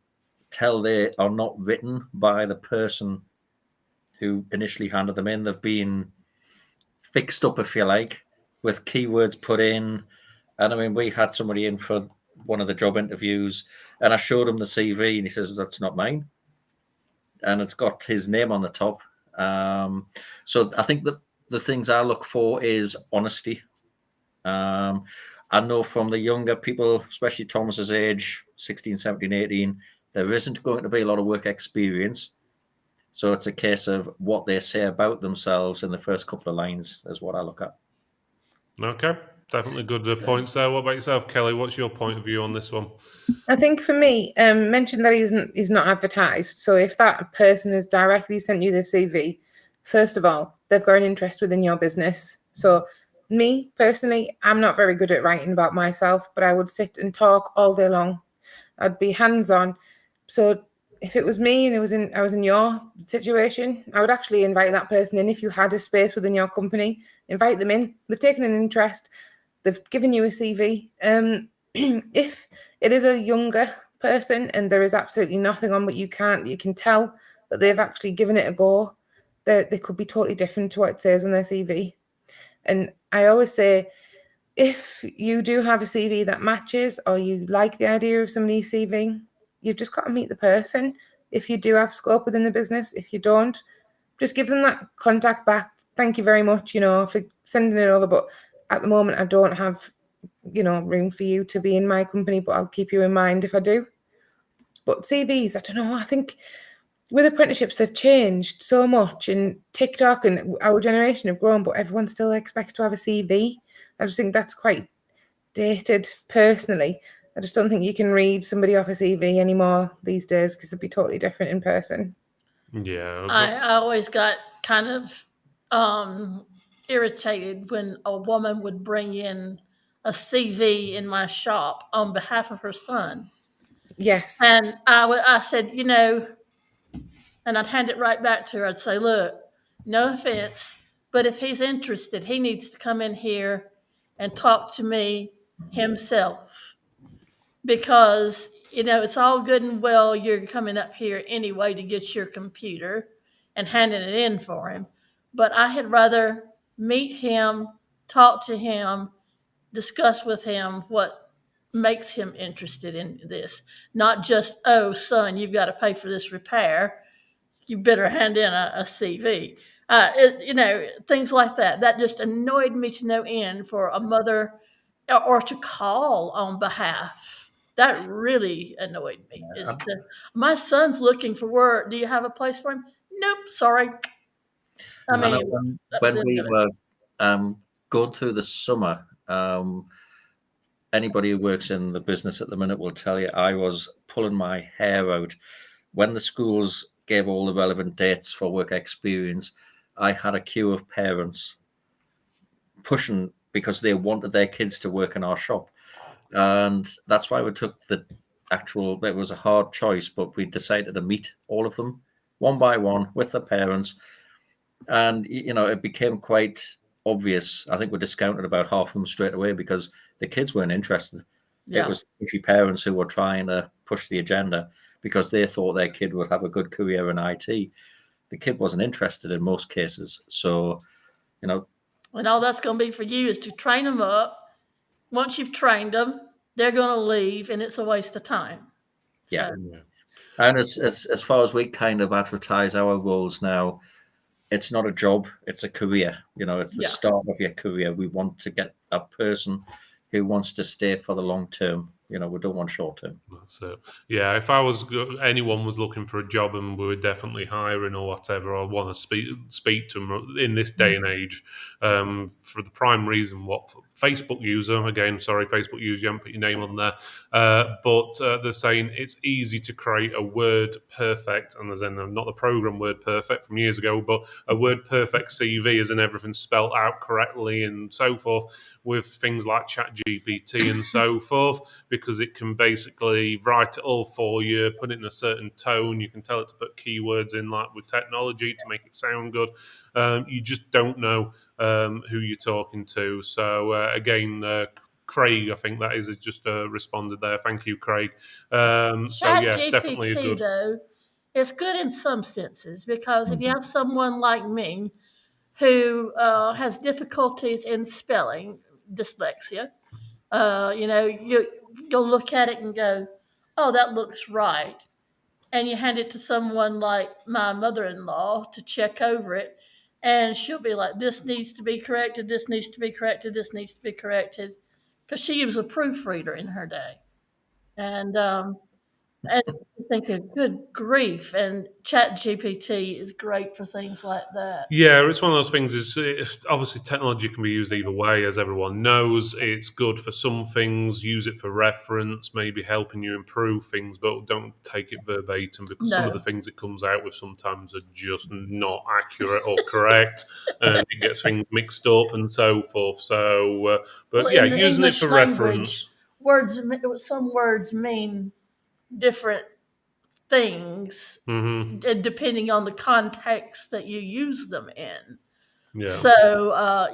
tell they are not written by the person who initially handed them in. They've been fixed up, if you like, with keywords put in. And I mean, we had somebody in for one of the job interviews, and I showed him the CV, and he says, "That's not mine," and it's got his name on the top. So I think that the things I look for is honesty. I know from the younger people, especially Thomas's age, 16, 17, 18, there isn't going to be a lot of work experience. So it's a case of what they say about themselves in the first couple of lines is what I look at. Okay, definitely good points there. What about yourself, Kelly? What's your point of view on this one? I think for me, mention that he's not advertised. So if that person has directly sent you the CV, first of all, they've got an interest within your business. So me personally, I'm not very good at writing about myself, but I would sit and talk all day long. I'd be hands-on. So if it was me and I was in your situation, I would actually invite that person in. If you had a space within your company, invite them in. They've taken an interest. They've given you a CV. If it is a younger person and there is absolutely nothing on, but you can tell that they've actually given it a go, they could be totally different to what it says on their CV. And I always say, if you do have a CV that matches or you like the idea of somebody's CV, you've just got to meet the person. If you do have scope within the business, if you don't, just give them that contact back. Thank you very much, for sending it over. But at the moment, I don't have, room for you to be in my company, but I'll keep you in mind if I do. But CVs, I don't know. I think with apprenticeships, they've changed so much, and TikTok and our generation have grown, but everyone still expects to have a CV. I just think that's quite dated personally. I just don't think you can read somebody off a CV anymore these days because it'd be totally different in person. Yeah. I always got kind of irritated when a woman would bring in a CV in my shop on behalf of her son. Yes. And I said, and I'd hand it right back to her. I'd say, "Look, no offense, but if he's interested, he needs to come in here and talk to me himself. Because, it's all good and well you're coming up here anyway to get your computer and handing it in for him. But I had rather meet him, talk to him, discuss with him what makes him interested in this. Not just, oh, son, you've got to pay for this repair. You better hand in a CV." Things like that. That just annoyed me to no end for a mother or to call on behalf That really annoyed me. My son's looking for work. Do you have a place for him? Nope, sorry. I I know mean, that was when it. we were going through the summer, anybody who works in the business at the minute will tell you I was pulling my hair out when the schools gave all the relevant dates for work experience. I had a queue of parents pushing because they wanted their kids to work in our shop, and that's why we took the actual. It was a hard choice, but we decided to meet all of them one by one with the parents, and it became quite obvious. I think we discounted about half of them straight away because the kids weren't interested. It Yeah. was pushy parents who were trying to push the agenda because they thought their kid would have a good career in IT. The kid wasn't interested in most cases. So, And all that's going to be for you is to train them up. Once you've trained them, they're going to leave, and it's a waste of time. yeah. So, And as far as we kind of advertise our roles now, it's not a job, it's a career. It's the yeah. start of your career. We want to get a person who wants to stay for the long term. We don't want short term. So yeah, if anyone was looking for a job and we were definitely hiring or whatever, I want to speak to them in this day and age, for the prime reason what Facebook user again. Sorry, Facebook user, you haven't put your name on there, but they're saying it's easy to create a word perfect, and as in not the program word perfect from years ago, but a word perfect CV, as in everything spelt out correctly and so forth, with things like ChatGPT and so forth, because it can basically write it all for you, put it in a certain tone. You can tell it to put keywords in, like with technology, to make it sound good. You just don't know who you're talking to. So again, Craig, I think that is just responded there. Thank you, Craig. So yeah, definitely a ChatGPT, good. though, is good in some senses because if you have someone like me who has difficulties in spelling, dyslexia, you'll look at it and go, "Oh, that looks right," and you hand it to someone like my mother-in-law to check over it, and she'll be like, "This needs to be corrected. This needs to be corrected. This needs to be corrected," because she was a proofreader in her day, and I'm thinking, good grief, and Chat GPT is great for things like that. Yeah, it's one of those things. Obviously technology can be used either way, as everyone knows. It's good for some things. Use it for reference, maybe helping you improve things, but don't take it verbatim because some of the No. things it comes out with sometimes are just not accurate or correct, and it gets things mixed up and so forth. So, Well, but yeah, in the using it English for language, reference. some words mean different things Hmm. depending on the context that you use them in. Yeah. So,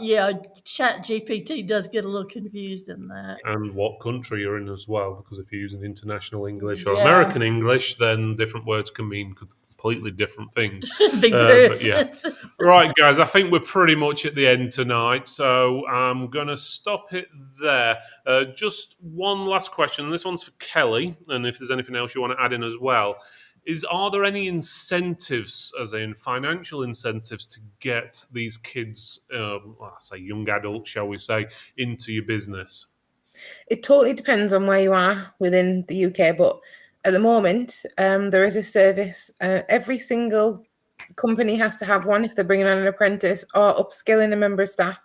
Chat GPT does get a little confused in that. And what country you're in as well, because if you're using international English or Yeah. American English, then different words can mean completely different things. Be very But yeah. offensive. Right, guys, I think we're pretty much at the end tonight, so I'm going to stop it there. Just one last question, and this one's for Kelly, and if there's anything else you want to add in as well. Are there any incentives, as in financial incentives, to get these kids, say young adults, shall we say, into your business? It totally depends on where you are within the UK, but at the moment, there is a service. Every single company has to have one if they're bringing on an apprentice or upskilling a member of staff,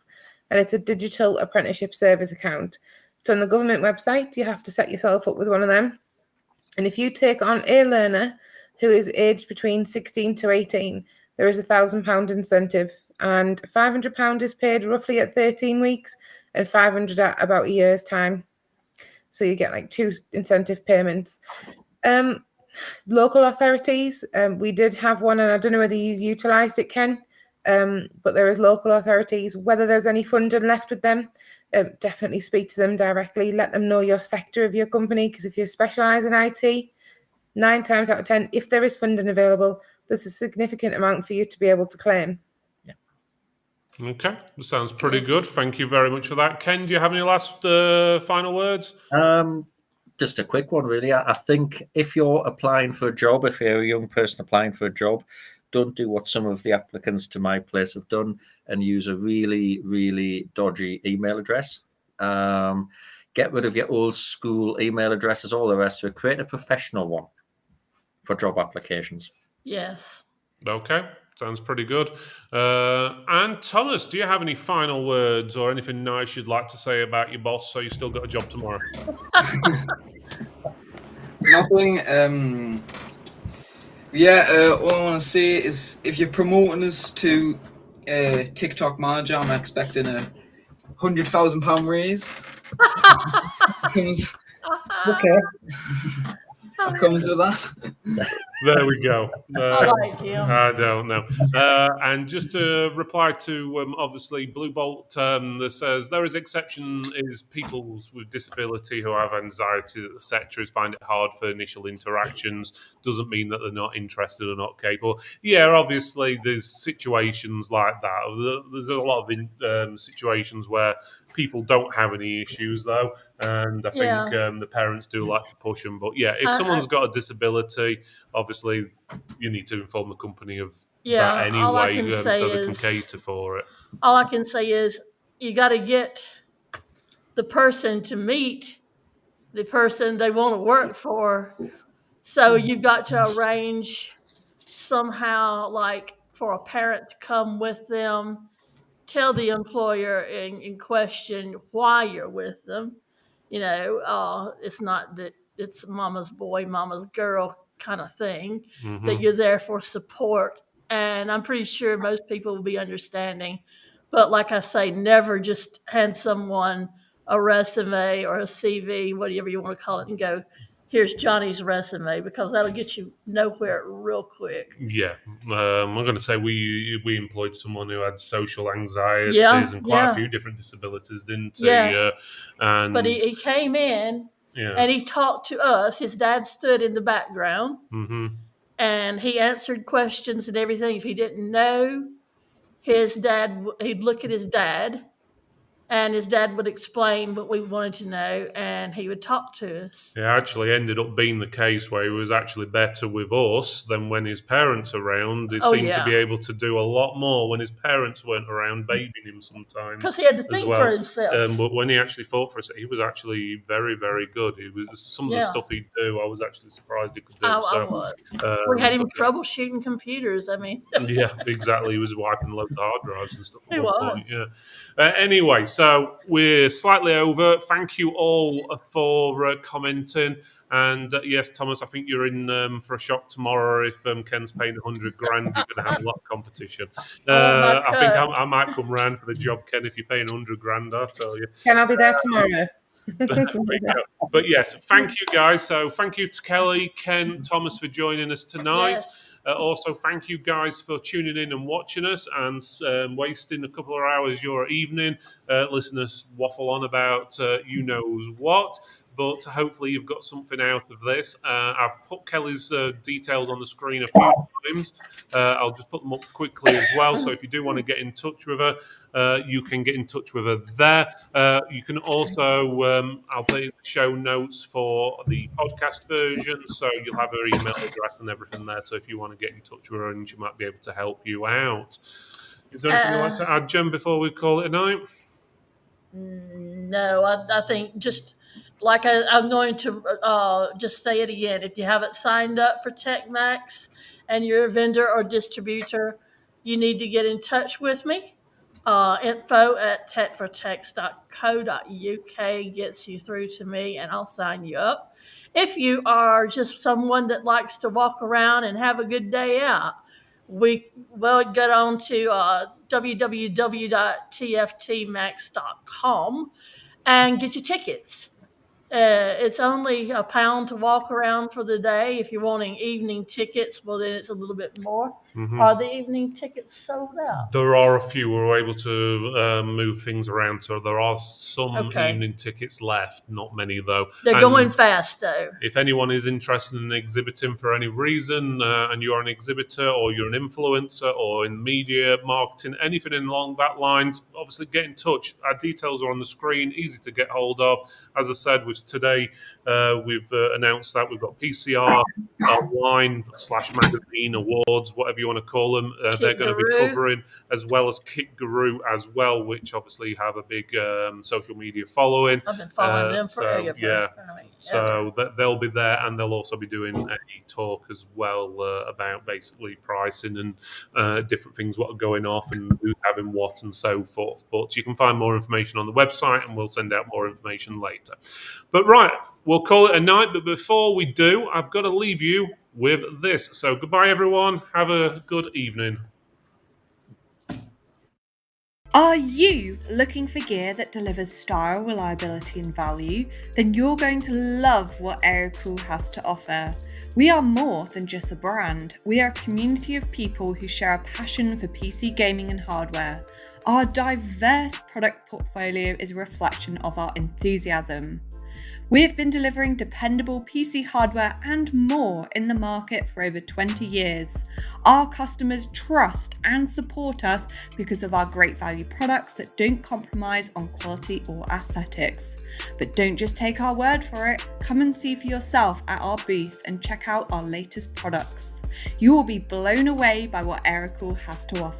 and it's a digital apprenticeship service account. It's on the government website. You have to set yourself up with one of them. And if you take on a learner who is aged between 16 to 18, there is £1,000 incentive, and £500 is paid roughly at 13 weeks and 500 at about a year's time. So you get like 2 incentive payments. Local authorities, we did have one, and I don't know whether you utilised it, Ken, but there is local authorities. Whether there's any funding left with them, definitely speak to them directly. Let them know your sector of your company, because if you specialise in IT, 9 times out of 10, if there is funding available, there's a significant amount for you to be able to claim. Okay, that sounds pretty good. Thank you very much for that. Ken, do you have any last final words? Just a quick one, really. I think if you're applying for a job, if you're a young person applying for a job, don't do what some of the applicants to my place have done and use a really, really dodgy email address. get rid of your old school email addresses, all the rest of it. Create a professional one for job applications. Yes. Okay, sounds pretty good. And Thomas, do you have any final words or anything nice you'd like to say about your boss so you still got a job tomorrow? Nothing. All I want to say is if you're promoting us to TikTok manager, I'm expecting a £100,000 raise. comes, Okay. comes with that. There we go. I like him. I don't know. And just to reply to obviously Blue Bolt that says there is exception is people with disability who have anxieties, etc. find it hard for initial interactions. Doesn't mean that they're not interested or not capable. Yeah, obviously there's situations like that. There's a lot of situations where people don't have any issues though, and I think the parents do like to push them. But yeah, if someone's got a disability, obviously you need to inform the company of that anyway, all I can say so they can is, cater for it. all I can say is you got to get the person to meet the person they want to work for. So you've got to arrange somehow, like for a parent to come with them, tell the employer in question why you're with them. It's not that it's mama's boy, mama's girl kind of thing, that you're there for support. And I'm pretty sure most people will be understanding. But like I say, never just hand someone a resume or a CV, whatever you want to call it, and go, here's Johnny's resume, because that'll get you nowhere real quick. Yeah, I'm going to say we employed someone who had social anxieties and quite a few different disabilities, didn't he? Yeah. And But he came in and he talked to us. His dad stood in the background and he answered questions and everything. If he didn't know, he'd look at his dad, and his dad would explain what we wanted to know, and he would talk to us. It actually ended up being the case where he was actually better with us than when his parents were around. He seemed to be able to do a lot more when his parents weren't around, babying him sometimes. Because he had to think for himself. But when he actually fought for us, he was actually very, very good. Some of the stuff he'd do, I was actually surprised he could do. I was. We had him troubleshooting computers. I mean, yeah, exactly. He was wiping loads of hard drives and stuff. He was. Point. Yeah. Anyway, so we're slightly over. Thank you all for commenting. And yes, Thomas, I think you're in for a shock tomorrow. If Ken's paying $100,000, you're going to have a lot of competition. I think I might come round for the job, Ken. If you're paying $100,000, I'll tell you. Ken, I'll be there tomorrow. But yes, thank you guys. So thank you to Kelly, Ken, Thomas for joining us tonight. Yes. Also, thank you guys for tuning in and watching us and wasting a couple of hours your evening listening to us waffle on about you knows what. But hopefully you've got something out of this. I've put Kelly's details on the screen a few times. I'll just put them up quickly as well. So if you do want to get in touch with her, you can get in touch with her there. You can also, I'll put in the show notes for the podcast version. So you'll have her email address and everything there. So if you want to get in touch with her, and she might be able to help you out. Is there anything you'd like to add, Jen, before we call it a night? No, I think just... Like I'm going to just say it again. If you haven't signed up for TechMax and you're a vendor or distributor, you need to get in touch with me. info@techfortex.co.uk gets you through to me, and I'll sign you up. If you are just someone that likes to walk around and have a good day out, we'll get on to www.tftmax.com and get your tickets. It's only £1 to walk around for the day. If you're wanting evening tickets, well, then it's a little bit more. Are the evening tickets sold out? There are a few. We're able to move things around, so there are some evening tickets left. Not many, though. They're going fast, though. If anyone is interested in exhibiting for any reason, and you're an exhibitor or you're an influencer or in media, marketing, anything along that lines, obviously get in touch. Our details are on the screen, easy to get hold of. As I said, we've shows today. We've announced that we've got PCR Wine / Magazine Awards, whatever you want to call them. They're going to be covering, as well as Kit Guru as well, which obviously have a big social media following. I've been following them forever. So they'll be there, and they'll also be doing a talk as well about basically pricing and different things, what are going off and who's having what and so forth. But you can find more information on the website, and we'll send out more information later. But right, we'll call it a night. But before we do, I've got to leave you with this. So goodbye, everyone. Have a good evening. Are you looking for gear that delivers style, reliability and value? Then you're going to love what Aerocool has to offer. We are more than just a brand. We are a community of people who share a passion for PC gaming and hardware. Our diverse product portfolio is a reflection of our enthusiasm. We have been delivering dependable PC hardware and more in the market for over 20 years. Our customers trust and support us because of our great value products that don't compromise on quality or aesthetics. But don't just take our word for it. Come and see for yourself at our booth and check out our latest products. You will be blown away by what Aerocool has to offer.